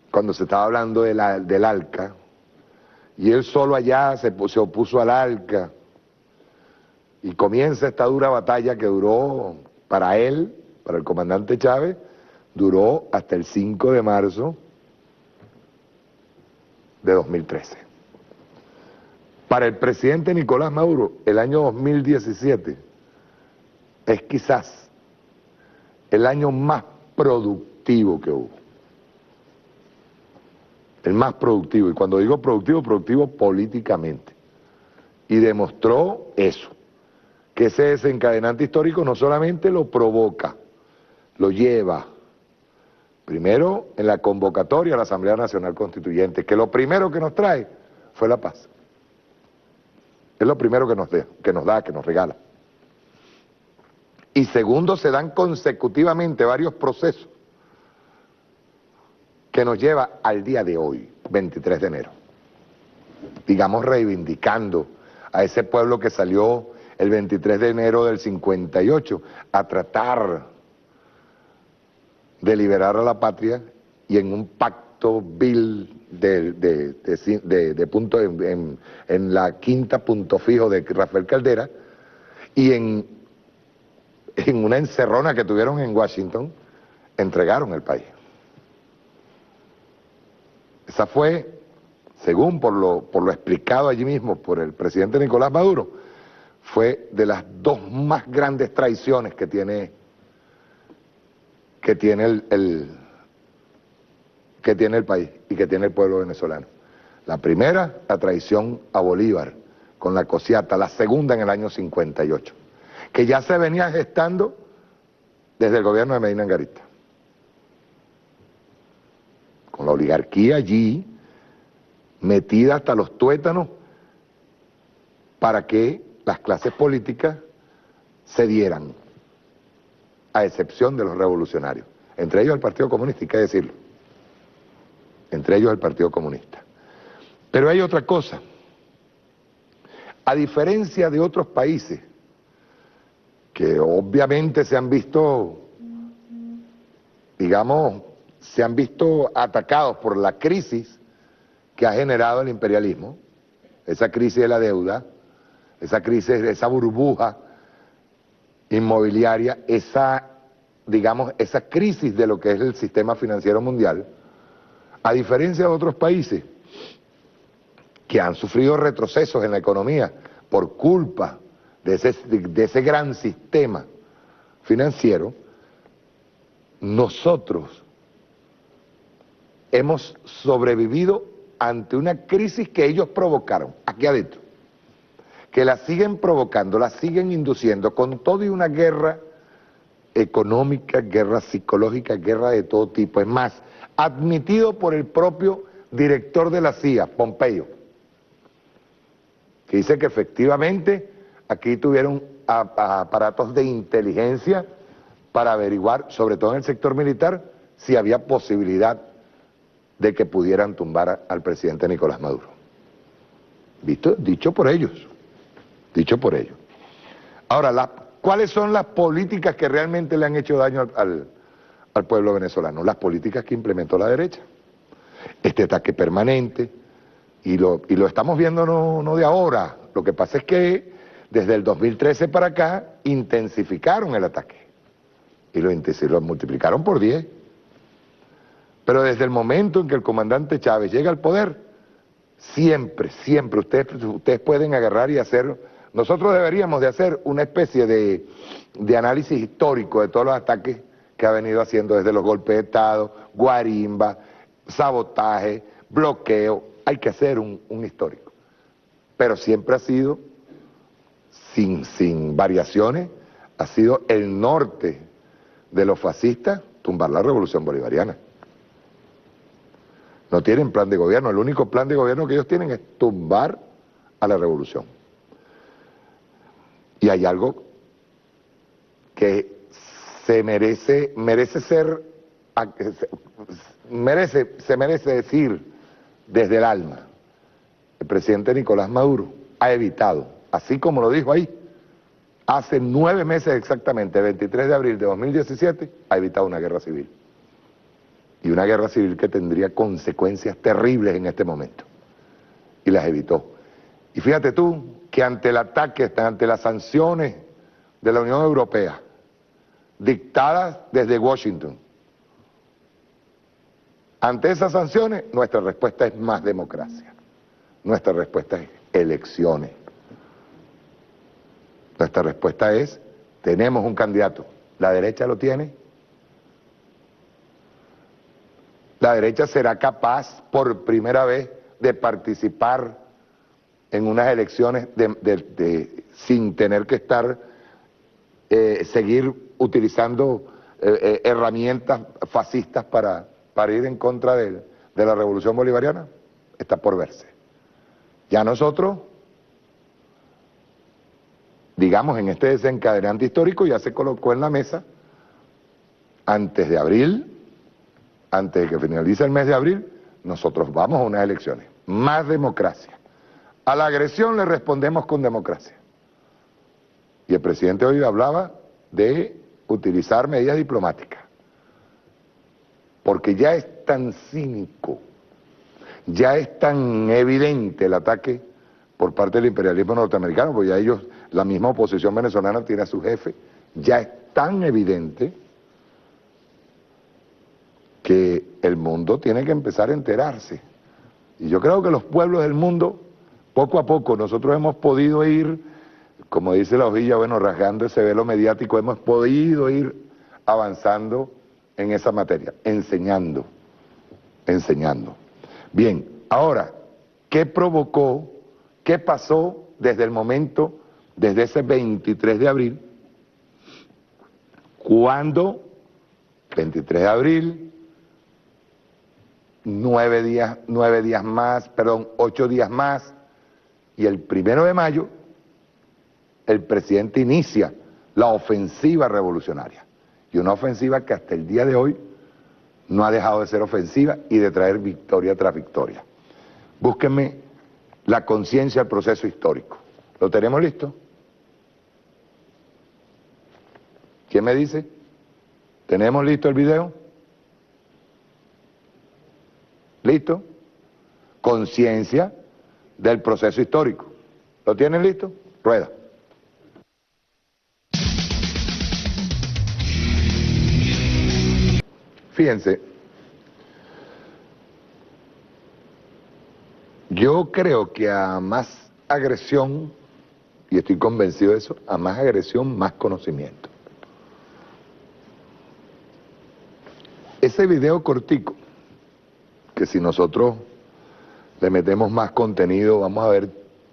cuando se estaba hablando del ALCA, y él solo allá se opuso al ALCA, y comienza esta dura batalla que duró, para él, para el comandante Chávez, duró hasta el 5 de marzo de 2013. Para el presidente Nicolás Maduro, el año 2017 es quizás el año más productivo que hubo. El más productivo, y cuando digo productivo, productivo políticamente. Y demostró eso, que ese desencadenante histórico no solamente lo provoca, lo lleva, primero en la convocatoria a la Asamblea Nacional Constituyente, que lo primero que nos trae fue la paz. Es lo primero que nos regala. Y segundo, se dan consecutivamente varios procesos que nos lleva al día de hoy, 23 de enero. Digamos, reivindicando a ese pueblo que salió el 23 de enero del 58 a tratar de liberar a la patria, y en un pacto vil de punto en la quinta punto fijo de Rafael Caldera, y en una encerrona que tuvieron en Washington, entregaron el país. Esa fue, según por lo explicado allí mismo por el presidente Nicolás Maduro, fue de las 2 más grandes traiciones que tiene el país y que tiene el pueblo venezolano. La primera, la traición a Bolívar con la Cociata, la segunda en el año 58, que ya se venía gestando desde el gobierno de Medina Angarita, con la oligarquía allí metida hasta los tuétanos para que las clases políticas cedieran, a excepción de los revolucionarios, entre ellos el Partido Comunista, hay que decirlo, entre ellos el Partido Comunista. Pero hay otra cosa, a diferencia de otros países que obviamente se han visto, digamos, se han visto atacados por la crisis que ha generado el imperialismo, esa crisis de la deuda, esa crisis, esa burbuja inmobiliaria, esa crisis de lo que es el sistema financiero mundial, a diferencia de otros países que han sufrido retrocesos en la economía por culpa de ese gran sistema financiero, nosotros hemos sobrevivido ante una crisis que ellos provocaron aquí adentro, que la siguen provocando, la siguen induciendo con todo y una guerra económica, guerra psicológica, guerra de todo tipo. Es más, admitido por el propio director de la CIA, Pompeo, que dice que efectivamente aquí tuvieron aparatos de inteligencia para averiguar, sobre todo en el sector militar, si había posibilidad de que pudieran tumbar al presidente Nicolás Maduro. Dicho por ellos. dicho por ellos. Ahora, ¿cuáles son las políticas que realmente le han hecho daño al pueblo venezolano? Las políticas que implementó la derecha. Este ataque permanente, y lo estamos viendo no de ahora. Lo que pasa es que desde el 2013 para acá intensificaron el ataque y lo multiplicaron por 10. Pero desde el momento en que el comandante Chávez llega al poder, siempre ustedes pueden agarrar y hacer. Nosotros deberíamos de hacer una especie de análisis histórico de todos los ataques que ha venido haciendo, desde los golpes de Estado, guarimba, sabotaje, bloqueo. Hay que hacer un histórico. Pero siempre ha sido, sin variaciones, ha sido el norte de los fascistas tumbar la revolución bolivariana. No tienen plan de gobierno, el único plan de gobierno que ellos tienen es tumbar a la revolución. Y hay algo que se merece decir desde el alma. El presidente Nicolás Maduro ha evitado, así como lo dijo ahí, hace 9 meses exactamente, el 23 de abril de 2017, ha evitado una guerra civil. Y una guerra civil que tendría consecuencias terribles en este momento. Y las evitó. Y fíjate tú que ante el ataque, ante las sanciones de la Unión Europea, dictadas desde Washington, ante esas sanciones, nuestra respuesta es más democracia. Nuestra respuesta es elecciones. Nuestra respuesta es, tenemos un candidato. ¿La derecha lo tiene? La derecha será capaz, por primera vez, de participar en unas elecciones sin tener que seguir utilizando herramientas fascistas para ir en contra de la revolución bolivariana. Está por verse. Ya nosotros, digamos, en este desencadenante histórico ya se colocó en la mesa, antes de abril, antes de que finalice el mes de abril, nosotros vamos a unas elecciones. Más democracia. A la agresión le respondemos con democracia. Y el presidente hoy hablaba de utilizar medidas diplomáticas. Porque ya es tan cínico, ya es tan evidente el ataque por parte del imperialismo norteamericano, porque ya ellos, la misma oposición venezolana tiene a su jefe, ya es tan evidente que el mundo tiene que empezar a enterarse. Y yo creo que los pueblos del mundo, poco a poco, nosotros hemos podido ir, como dice la hojilla, bueno, rasgando ese velo mediático, hemos podido ir avanzando en esa materia, enseñando. Bien, ahora, ¿qué provocó, qué pasó desde el momento, desde ese 23 de abril, cuando, 23 de abril, 8 días más, y el 1 de mayo, el presidente inicia la ofensiva revolucionaria. Y una ofensiva que hasta el día de hoy no ha dejado de ser ofensiva y de traer victoria tras victoria. Búsquenme la conciencia del proceso histórico. ¿Lo tenemos listo? ¿Quién me dice? ¿Tenemos listo el video? ¿Listo? Conciencia del proceso histórico. ¿Lo tienen listo? Rueda. Fíjense, yo creo que a más agresión, y estoy convencido de eso, a más agresión, más conocimiento. Ese video cortico, que si nosotros le metemos más contenido, vamos a ver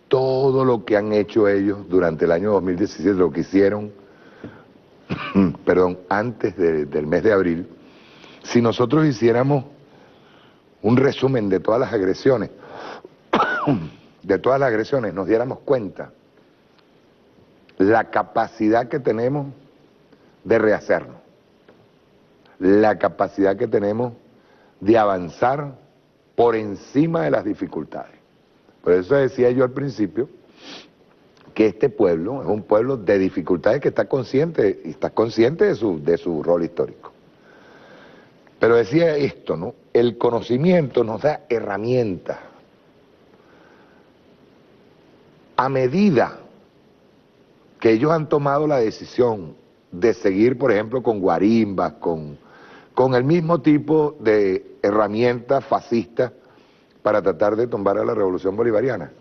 todo lo que han hecho ellos durante el año 2017, lo que hicieron, antes del mes de abril. Si nosotros hiciéramos un resumen de todas las agresiones, nos diéramos cuenta la capacidad que tenemos de rehacernos, la capacidad que tenemos de avanzar por encima de las dificultades. Por eso decía yo al principio que este pueblo es un pueblo de dificultades que está consciente, y está consciente de su rol histórico. Pero decía esto, ¿no? El conocimiento nos da herramientas. A medida que ellos han tomado la decisión de seguir, por ejemplo, con guarimbas, con el mismo tipo de herramientas fascistas para tratar de tumbar a la revolución bolivariana,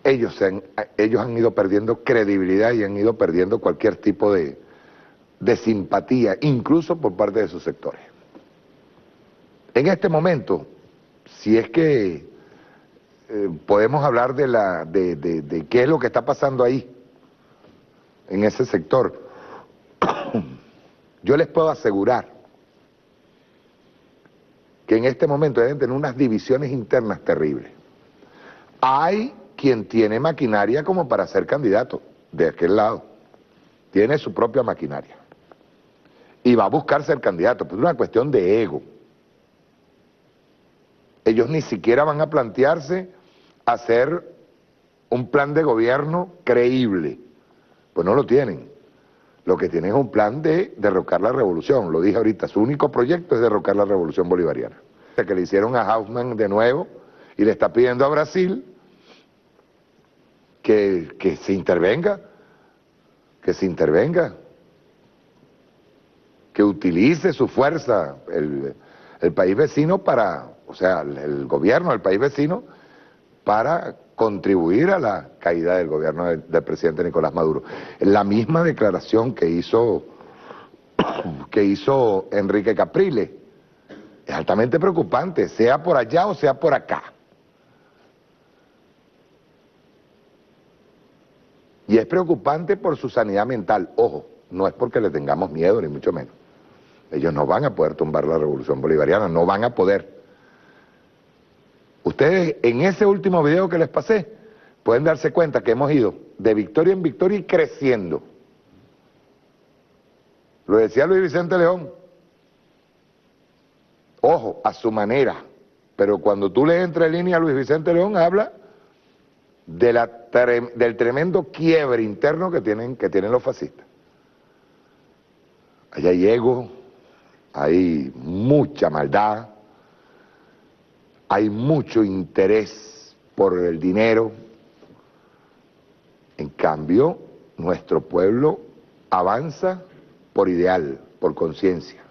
ellos han ido perdiendo credibilidad y han ido perdiendo cualquier tipo de simpatía, incluso por parte de sus sectores. En este momento, si es que podemos hablar de qué es lo que está pasando ahí, en ese sector, yo les puedo asegurar que en este momento deben tener unas divisiones internas terribles. Hay quien tiene maquinaria como para ser candidato, de aquel lado, tiene su propia maquinaria, y va a buscar ser candidato, pero es una cuestión de ego. Ellos ni siquiera van a plantearse hacer un plan de gobierno creíble, pues no lo tienen. Lo que tienen es un plan de derrocar la revolución, lo dije ahorita, su único proyecto es derrocar la revolución bolivariana. Que le hicieron a Haussmann de nuevo y le está pidiendo a Brasil que se intervenga, que utilice su fuerza el país vecino para, o sea, el gobierno del país vecino para contribuir a la caída del gobierno del presidente Nicolás Maduro. La misma declaración que hizo Enrique Capriles es altamente preocupante, sea por allá o sea por acá. Y es preocupante por su sanidad mental. Ojo, no es porque le tengamos miedo, ni mucho menos. Ellos no van a poder tumbar la revolución bolivariana, no van a poder. Ustedes en ese último video que les pasé pueden darse cuenta que hemos ido de victoria en victoria y creciendo. Lo decía Luis Vicente León. Ojo, a su manera. Pero cuando tú lees entre líneas a Luis Vicente León, habla del tremendo quiebre interno que tienen los fascistas. Allá hay ego, hay mucha maldad, hay mucho interés por el dinero. En cambio, nuestro pueblo avanza por ideal, por conciencia,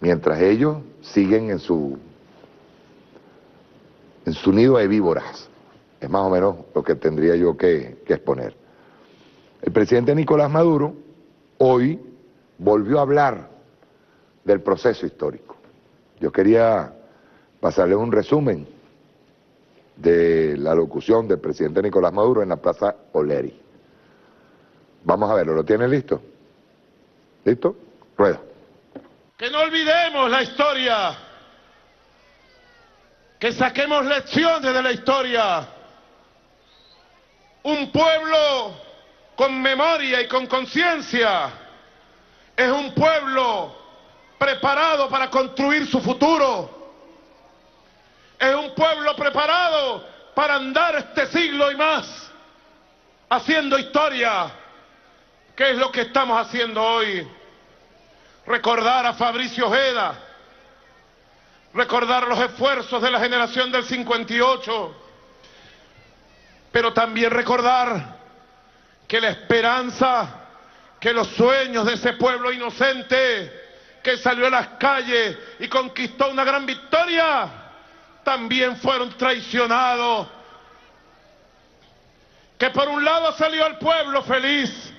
mientras ellos siguen en su nido de víboras. Es más o menos lo que tendría yo que exponer. El presidente Nicolás Maduro hoy volvió a hablar del proceso histórico. Yo quería pasarles un resumen de la locución del presidente Nicolás Maduro en la Plaza Oleri. Vamos a verlo, ¿lo tienen listo? ¿Listo? Rueda. Que no olvidemos la historia, que saquemos lecciones de la historia. Un pueblo con memoria y con conciencia es un pueblo preparado para construir su futuro. Es un pueblo preparado para andar este siglo y más haciendo historia, que es lo que estamos haciendo hoy. Recordar a Fabricio Ojeda, recordar los esfuerzos de la generación del 58, pero también recordar que la esperanza, que los sueños de ese pueblo inocente que salió a las calles y conquistó una gran victoria, también fueron traicionados. Que por un lado salió el pueblo feliz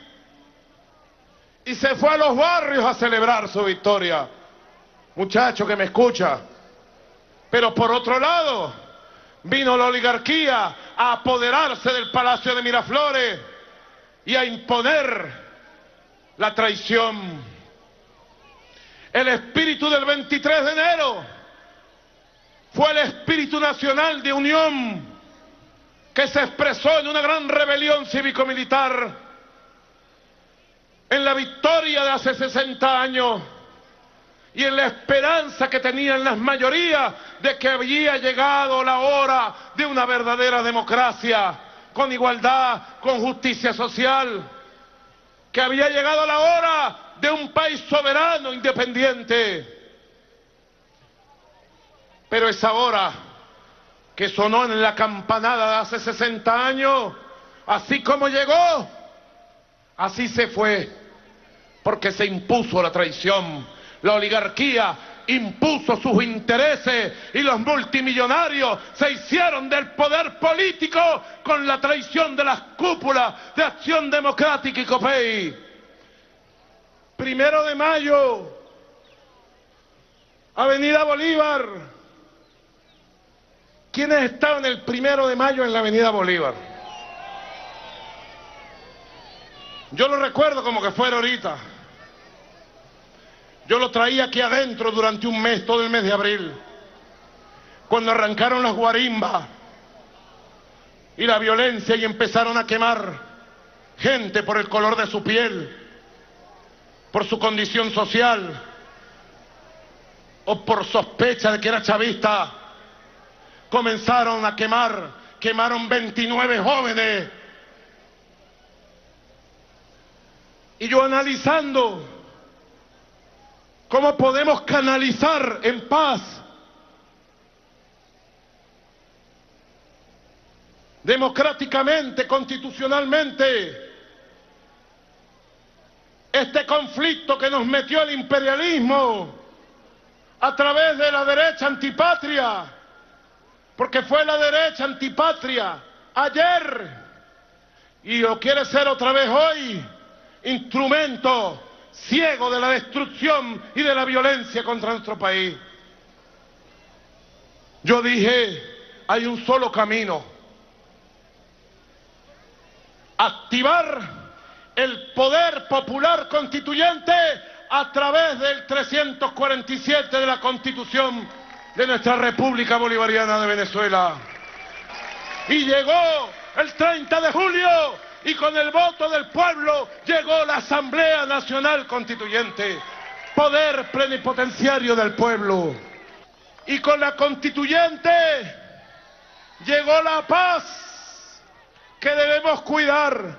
y se fue a los barrios a celebrar su victoria, muchacho que me escucha, pero por otro lado vino la oligarquía a apoderarse del Palacio de Miraflores y a imponer la traición. El espíritu del 23 de enero fue el espíritu nacional de unión que se expresó en una gran rebelión cívico-militar, en la victoria de hace 60 años y en la esperanza que tenían las mayorías de que había llegado la hora de una verdadera democracia con igualdad, con justicia social, que había llegado la hora de un país soberano, independiente. Pero esa hora que sonó en la campanada de hace 60 años, así como llegó, así se fue, porque se impuso la traición. La oligarquía impuso sus intereses y los multimillonarios se hicieron del poder político con la traición de las cúpulas de Acción Democrática y COPEI. 1 de mayo, Avenida Bolívar. ¿Quiénes estaban el 1 de mayo en la Avenida Bolívar? Yo lo recuerdo como que fuera ahorita. Yo lo traía aquí adentro durante un mes, todo el mes de abril, cuando arrancaron las guarimbas y la violencia y empezaron a quemar gente por el color de su piel, por su condición social o por sospecha de que era chavista. Comenzaron a quemaron 29 jóvenes. Y yo analizando cómo podemos canalizar en paz, democráticamente, constitucionalmente, este conflicto que nos metió el imperialismo a través de la derecha antipatria, porque fue la derecha antipatria ayer y lo quiere ser otra vez hoy, instrumento ciego de la destrucción y de la violencia contra nuestro país. Yo dije, hay un solo camino: activar el poder popular constituyente a través del 347 de la Constitución de nuestra República Bolivariana de Venezuela. Y llegó el 30 de julio y con el voto del pueblo llegó la Asamblea Nacional Constituyente, poder plenipotenciario del pueblo. Y con la Constituyente llegó la paz que debemos cuidar.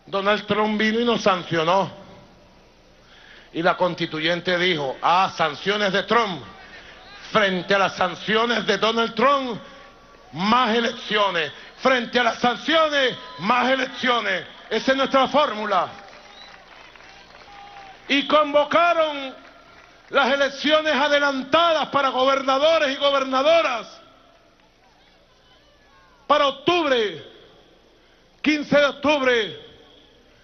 Donald Trump vino y nos sancionó. Y la Constituyente dijo, sanciones de Trump. Frente a las sanciones de Donald Trump, más elecciones. Frente a las sanciones, más elecciones. Esa es nuestra fórmula. Y convocaron las elecciones adelantadas para gobernadores y gobernadoras para octubre, 15 de octubre.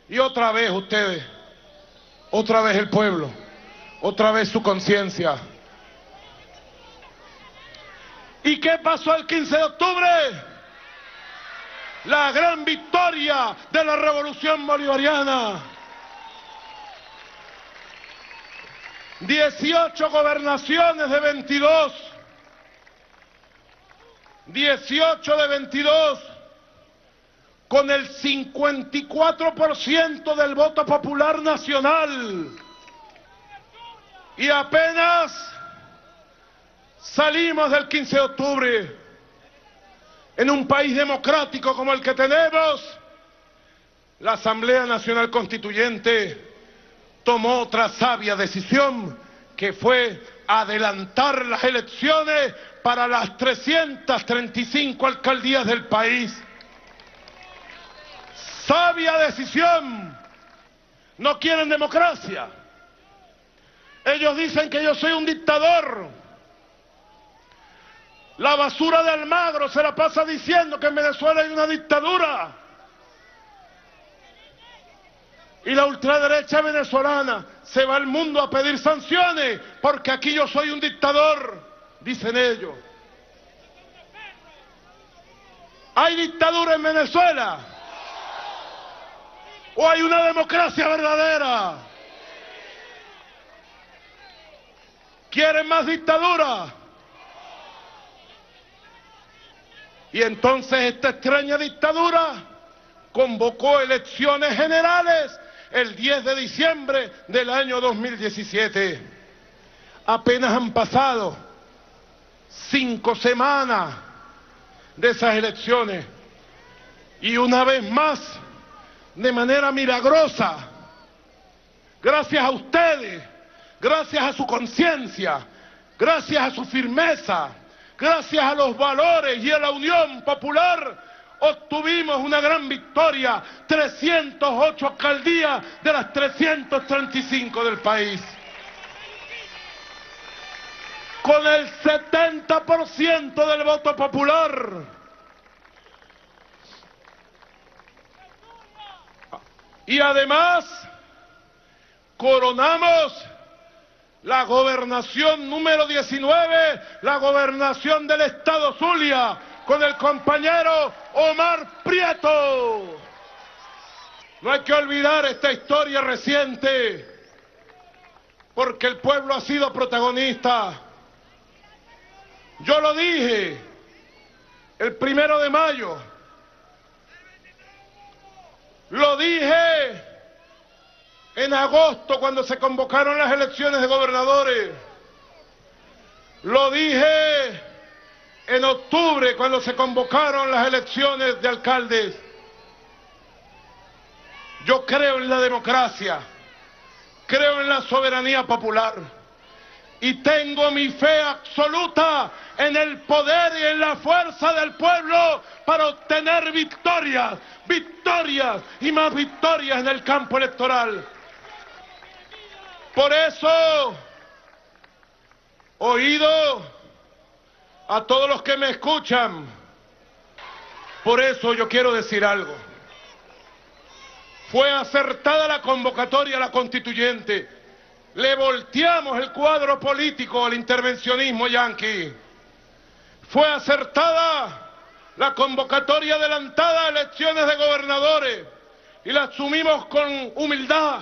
Y otra vez ustedes, otra vez el pueblo, otra vez su conciencia. ¿Y qué pasó el 15 de octubre? La gran victoria de la revolución bolivariana. 18 gobernaciones de 22. 18 de 22. Con el 54% del voto popular nacional. Y apenas salimos del 15 de octubre. En un país democrático como el que tenemos, la Asamblea Nacional Constituyente tomó otra sabia decisión, que fue adelantar las elecciones para las 335 alcaldías del país. Sabia decisión. No quieren democracia. Ellos dicen que yo soy un dictador. La basura de Almagro se la pasa diciendo que en Venezuela hay una dictadura. Y la ultraderecha venezolana se va al mundo a pedir sanciones porque aquí yo soy un dictador, dicen ellos. ¿Hay dictadura en Venezuela? ¿O hay una democracia verdadera? ¿Quieren más dictadura? Y entonces esta extraña dictadura convocó elecciones generales el 10 de diciembre del año 2017. Apenas han pasado 5 semanas de esas elecciones. Y una vez más, de manera milagrosa, gracias a ustedes, gracias a su conciencia, gracias a su firmeza, gracias a los valores y a la unión popular, obtuvimos una gran victoria, 308 alcaldías de las 335 del país. Con el 70% del voto popular. Y además, coronamos la gobernación número 19, la gobernación del Estado Zulia, con el compañero Omar Prieto. No hay que olvidar esta historia reciente, porque el pueblo ha sido protagonista. Yo lo dije el 1 de mayo, lo dije en agosto cuando se convocaron las elecciones de gobernadores, lo dije en octubre cuando se convocaron las elecciones de alcaldes. Yo creo en la democracia, creo en la soberanía popular y tengo mi fe absoluta en el poder y en la fuerza del pueblo para obtener victorias, victorias y más victorias en el campo electoral. Por eso, oído a todos los que me escuchan, por eso yo quiero decir algo. Fue acertada la convocatoria a la constituyente. Le volteamos el cuadro político al intervencionismo yanqui. Fue acertada la convocatoria adelantada a elecciones de gobernadores y la asumimos con humildad,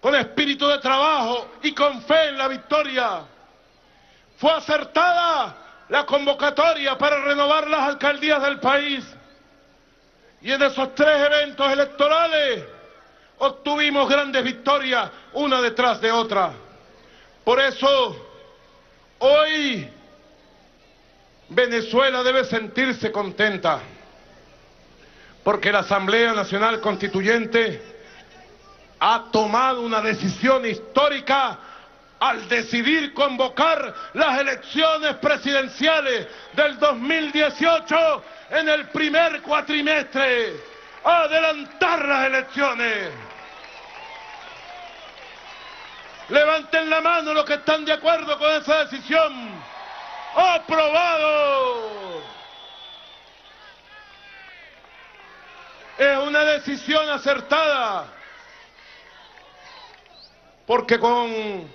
con espíritu de trabajo y con fe en la victoria. Fue acertada la convocatoria para renovar las alcaldías del país. Y en esos 3 eventos electorales obtuvimos grandes victorias, una detrás de otra. Por eso, hoy Venezuela debe sentirse contenta, porque la Asamblea Nacional Constituyente ha tomado una decisión histórica al decidir convocar las elecciones presidenciales del 2018 en el primer cuatrimestre, adelantar las elecciones. Levanten la mano los que están de acuerdo con esa decisión. ¡Aprobado! Es una decisión acertada, porque con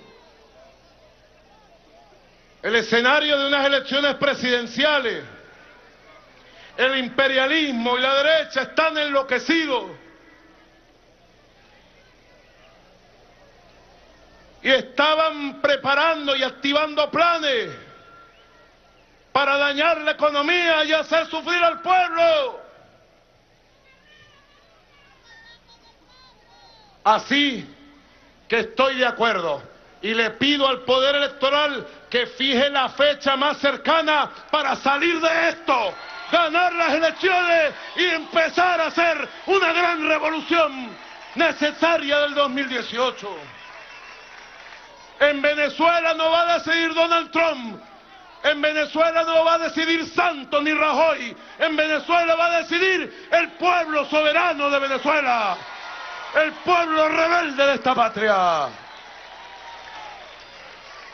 el escenario de unas elecciones presidenciales, el imperialismo y la derecha están enloquecidos y estaban preparando y activando planes para dañar la economía y hacer sufrir al pueblo. Así que estoy de acuerdo y le pido al Poder Electoral que fije la fecha más cercana para salir de esto, ganar las elecciones y empezar a hacer una gran revolución necesaria del 2018. En Venezuela no va a decidir Donald Trump, en Venezuela no va a decidir Santos ni Rajoy, en Venezuela va a decidir el pueblo soberano de Venezuela, el pueblo rebelde de esta patria.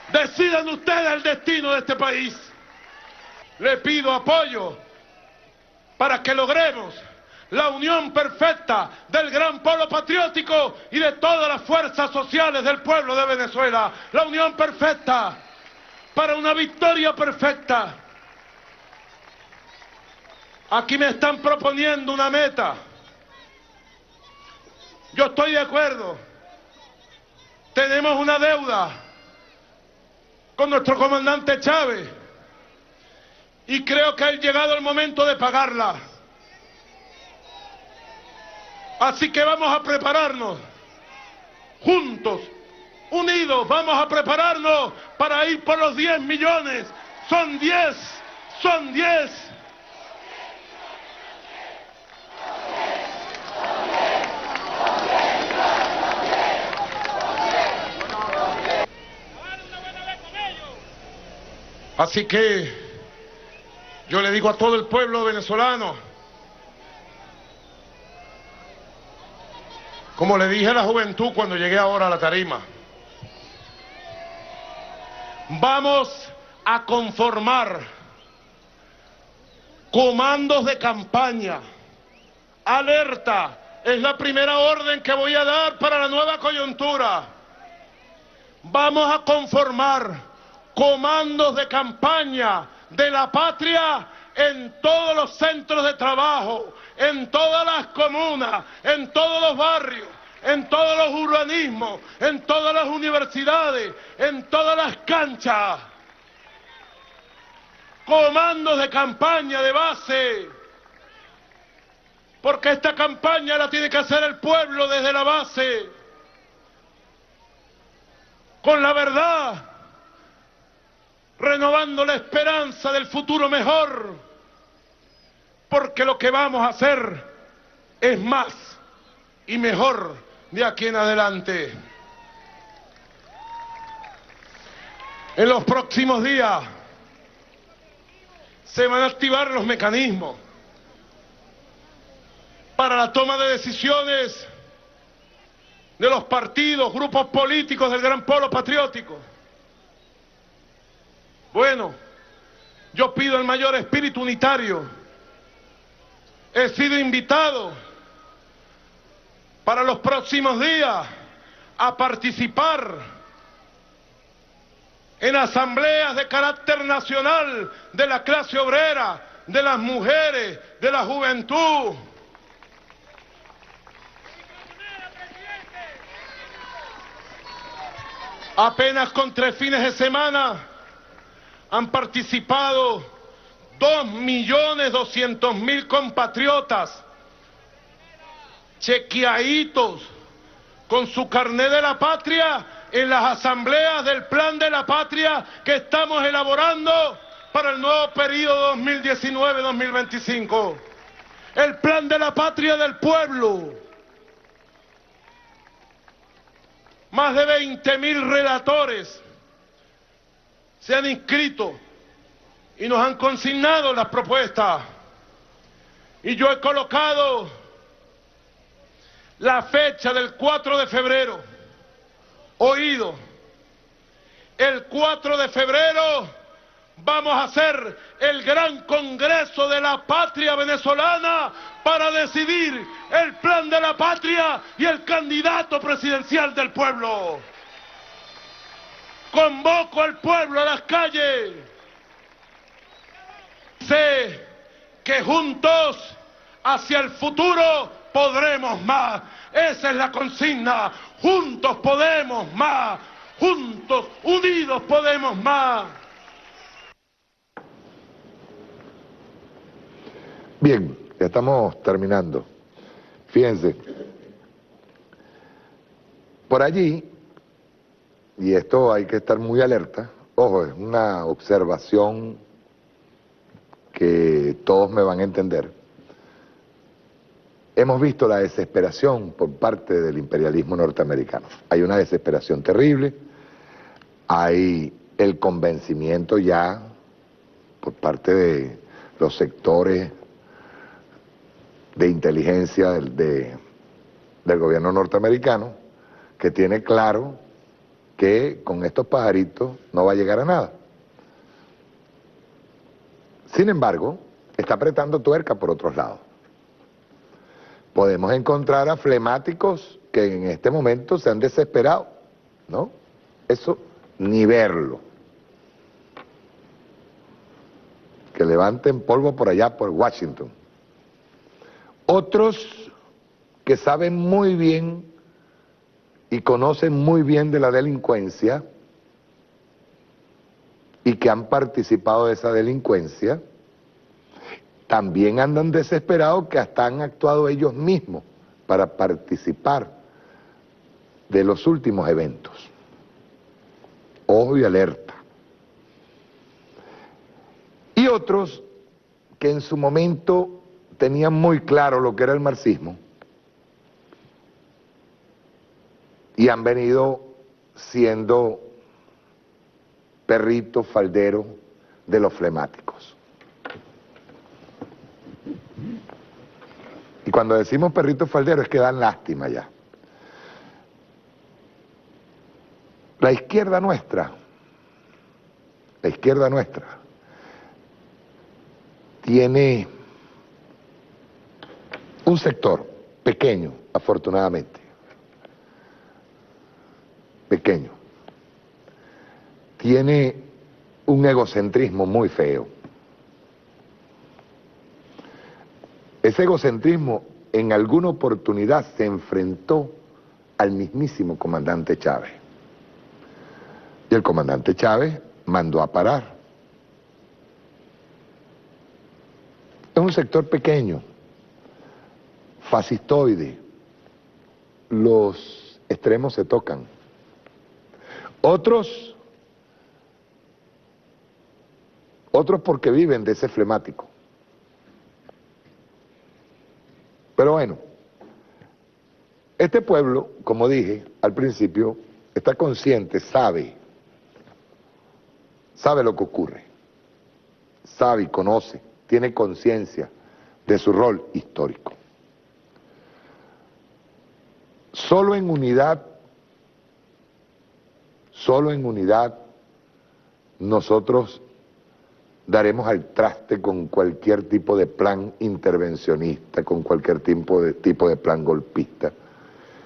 Decidan ustedes el destino de este país. Le pido apoyo para que logremos la unión perfecta del gran polo patriótico y de todas las fuerzas sociales del pueblo de Venezuela. La unión perfecta para una victoria perfecta. Aquí me están proponiendo una meta. Yo estoy de acuerdo. Tenemos una deuda con nuestro comandante Chávez y creo que ha llegado el momento de pagarla. Así que vamos a prepararnos juntos, unidos, vamos a prepararnos para ir por los 10 millones. Son 10, son 10. Así que yo le digo a todo el pueblo venezolano, como le dije a la juventud cuando llegué ahora a la tarima, vamos a conformar comandos de campaña. Alerta, es la primera orden que voy a dar para la nueva coyuntura. Vamos a conformar comandos de campaña de la patria en todos los centros de trabajo, en todas las comunas, en todos los barrios, en todos los urbanismos, en todas las universidades, en todas las canchas. Comandos de campaña de base, porque esta campaña la tiene que hacer el pueblo desde la base, con la verdad, renovando la esperanza del futuro mejor, porque lo que vamos a hacer es más y mejor de aquí en adelante. En los próximos días se van a activar los mecanismos para la toma de decisiones de los partidos, grupos políticos del Gran Polo Patriótico. Bueno, yo pido el mayor espíritu unitario. He sido invitado para los próximos días a participar en asambleas de carácter nacional de la clase obrera, de las mujeres, de la juventud. Apenas con 3 fines de semana han participado 2.200.000 compatriotas chequeaditos con su carné de la patria en las asambleas del Plan de la Patria que estamos elaborando para el nuevo periodo 2019-2025. El Plan de la Patria del pueblo. Más de 20.000 relatores se han inscrito y nos han consignado las propuestas. Y yo he colocado la fecha del 4 de febrero. Oído, el 4 de febrero vamos a hacer el gran congreso de la patria venezolana para decidir el plan de la patria y el candidato presidencial del pueblo. Convoco al pueblo a las calles. Sé que juntos hacia el futuro podremos más. Esa es la consigna. Juntos podemos más. Juntos, unidos podemos más. Bien, ya estamos terminando. Fíjense, por allí, y esto hay que estar muy alerta, ojo, es una observación que todos me van a entender. Hemos visto la desesperación por parte del imperialismo norteamericano. Hay una desesperación terrible, hay el convencimiento ya por parte de los sectores de inteligencia del gobierno norteamericano, que tiene claro que con estos pajaritos no va a llegar a nada. Sin embargo, está apretando tuerca por otros lados. Podemos encontrar a flemáticos que en este momento se han desesperado, ¿no? Eso ni verlo. Que levanten polvo por allá, por Washington. Otros que saben muy bien y conocen muy bien de la delincuencia y que han participado de esa delincuencia, también andan desesperados, que hasta han actuado ellos mismos para participar de los últimos eventos. Ojo y alerta. Y Y otros que en su momento tenían muy claro lo que era el marxismo y han venido siendo perritos falderos de los flemáticos. Y cuando decimos perritos falderos es que dan lástima ya. La izquierda nuestra tiene un sector pequeño, afortunadamente, pequeño, tiene un egocentrismo muy feo. Ese egocentrismo en alguna oportunidad se enfrentó al mismísimo comandante Chávez. Y el comandante Chávez mandó a parar. Es un sector pequeño, fascistoide. Los extremos se tocan. Otros porque viven de ese flemático. Pero bueno, este pueblo, como dije al principio, está consciente, sabe lo que ocurre, sabe y conoce, tiene conciencia de su rol histórico. Solo en unidad, nosotros daremos al traste con cualquier tipo de plan intervencionista, con cualquier tipo de plan golpista.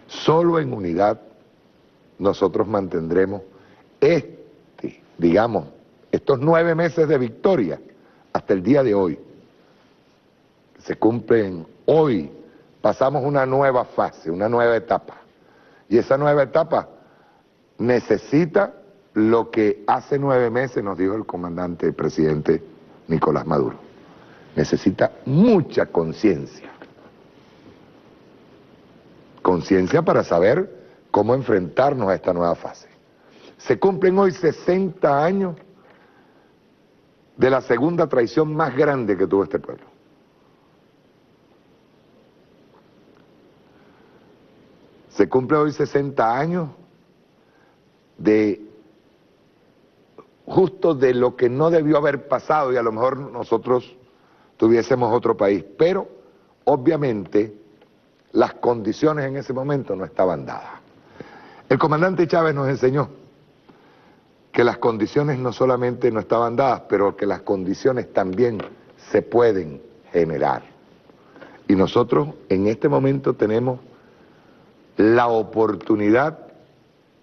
Solo en unidad nosotros mantendremos estos 9 meses de victoria hasta el día de hoy. Se cumplen hoy, pasamos una nueva fase, una nueva etapa. Y esa nueva etapa necesita lo que hace 9 meses nos dijo el comandante, el presidente Nicolás Maduro. Necesita mucha conciencia. Conciencia para saber cómo enfrentarnos a esta nueva fase. Se cumplen hoy 60 años de la segunda traición más grande que tuvo este pueblo. Se cumple hoy 60 años justo de lo que no debió haber pasado y a lo mejor nosotros tuviésemos otro país, pero obviamente las condiciones en ese momento no estaban dadas. El comandante Chávez nos enseñó que las condiciones no solamente no estaban dadas, pero que las condiciones también se pueden generar. Y nosotros en este momento tenemos la oportunidad,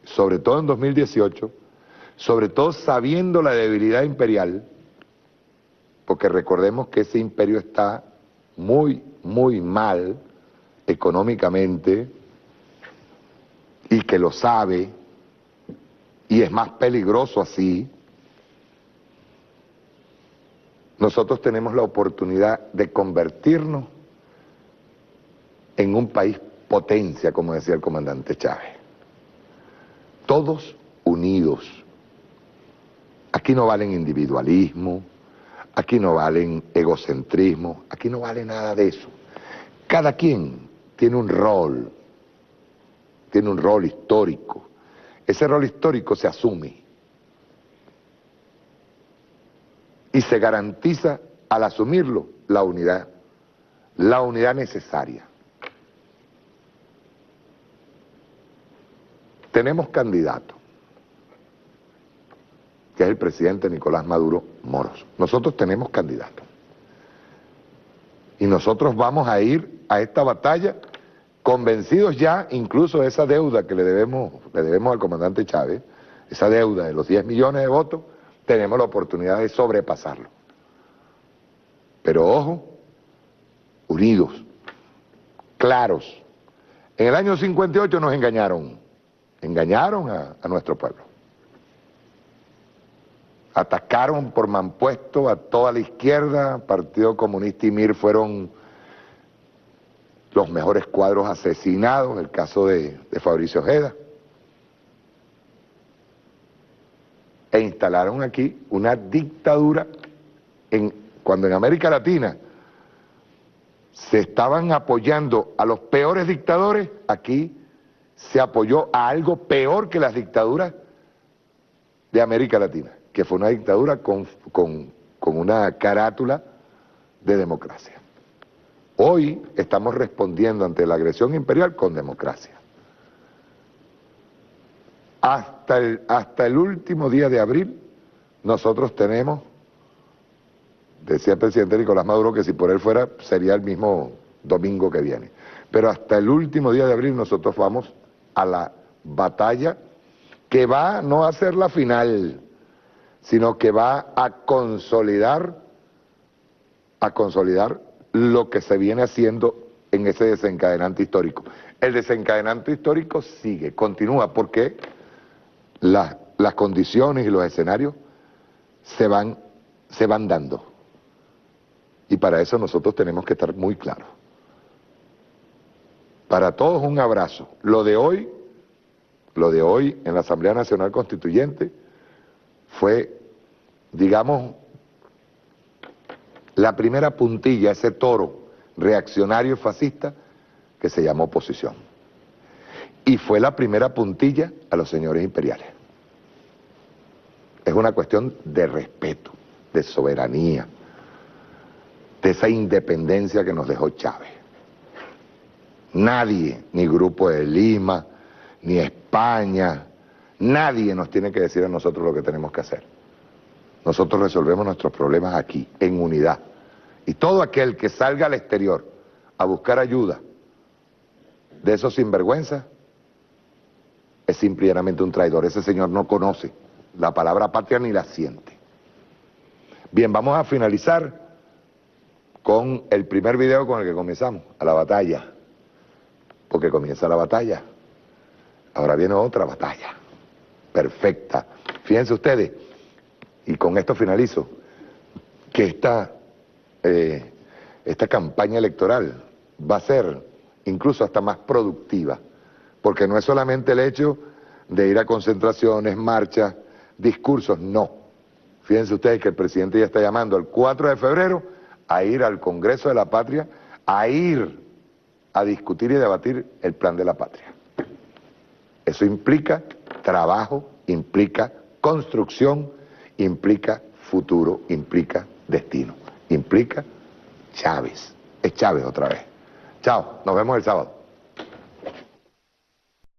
sobre todo en 2018, sobre todo sabiendo la debilidad imperial, porque recordemos que ese imperio está muy, muy mal económicamente y que lo sabe, y es más peligroso así. Nosotros tenemos la oportunidad de convertirnos en un país potencia, como decía el comandante Chávez. Todos unidos. Aquí no valen individualismo, aquí no valen egocentrismo, aquí no vale nada de eso. Cada quien tiene un rol histórico. Ese rol histórico se asume y se garantiza al asumirlo la unidad necesaria. Tenemos candidato, que es el presidente Nicolás Maduro Moros. Nosotros tenemos candidato. Y nosotros vamos a ir a esta batalla convencidos ya incluso de esa deuda que le debemos al comandante Chávez, esa deuda de los 10 millones de votos, tenemos la oportunidad de sobrepasarlo. Pero ojo, unidos, claros. En el año 58 nos engañaron a nuestro pueblo. Atacaron por mampuesto a toda la izquierda, Partido Comunista y MIR fueron los mejores cuadros asesinados, el caso de Fabricio Ojeda. E instalaron aquí una dictadura cuando en América Latina se estaban apoyando a los peores dictadores, aquí se apoyó a algo peor que las dictaduras de América Latina, que fue una dictadura con una carátula de democracia. Hoy estamos respondiendo ante la agresión imperial con democracia. Hasta el último día de abril, nosotros tenemos, decía el presidente Nicolás Maduro que si por él fuera, sería el mismo domingo que viene. Pero hasta el último día de abril nosotros vamos a la batalla que va no a ser la final, sino que va a consolidar lo que se viene haciendo en ese desencadenante histórico. El desencadenante histórico sigue, continúa, porque las condiciones y los escenarios se van dando. Y para eso nosotros tenemos que estar muy claros. Para todos un abrazo. Lo de hoy en la Asamblea Nacional Constituyente fue, digamos, la primera puntilla, ese toro reaccionario y fascista que se llamó oposición. Y fue la primera puntilla a los señores imperiales. Es una cuestión de respeto, de soberanía, de esa independencia que nos dejó Chávez. Nadie, ni Grupo de Lima, ni España, nadie nos tiene que decir a nosotros lo que tenemos que hacer. Nosotros resolvemos nuestros problemas aquí, en unidad. Y todo aquel que salga al exterior a buscar ayuda de esos sinvergüenzas es simplemente un traidor. Ese señor no conoce la palabra patria ni la siente. Bien, vamos a finalizar con el primer video con el que comenzamos, a la batalla. Porque comienza la batalla. Ahora viene otra batalla. Perfecta. Fíjense ustedes, y con esto finalizo, que esta campaña electoral va a ser incluso hasta más productiva, porque no es solamente el hecho de ir a concentraciones, marchas, discursos, no. Fíjense ustedes que el presidente ya está llamando el 4 de febrero a ir al Congreso de la Patria, a ir a discutir y debatir el plan de la patria. Eso implica trabajo, implica construcción, implica futuro, implica destino, implica Chávez. Es Chávez otra vez. Chao, nos vemos el sábado.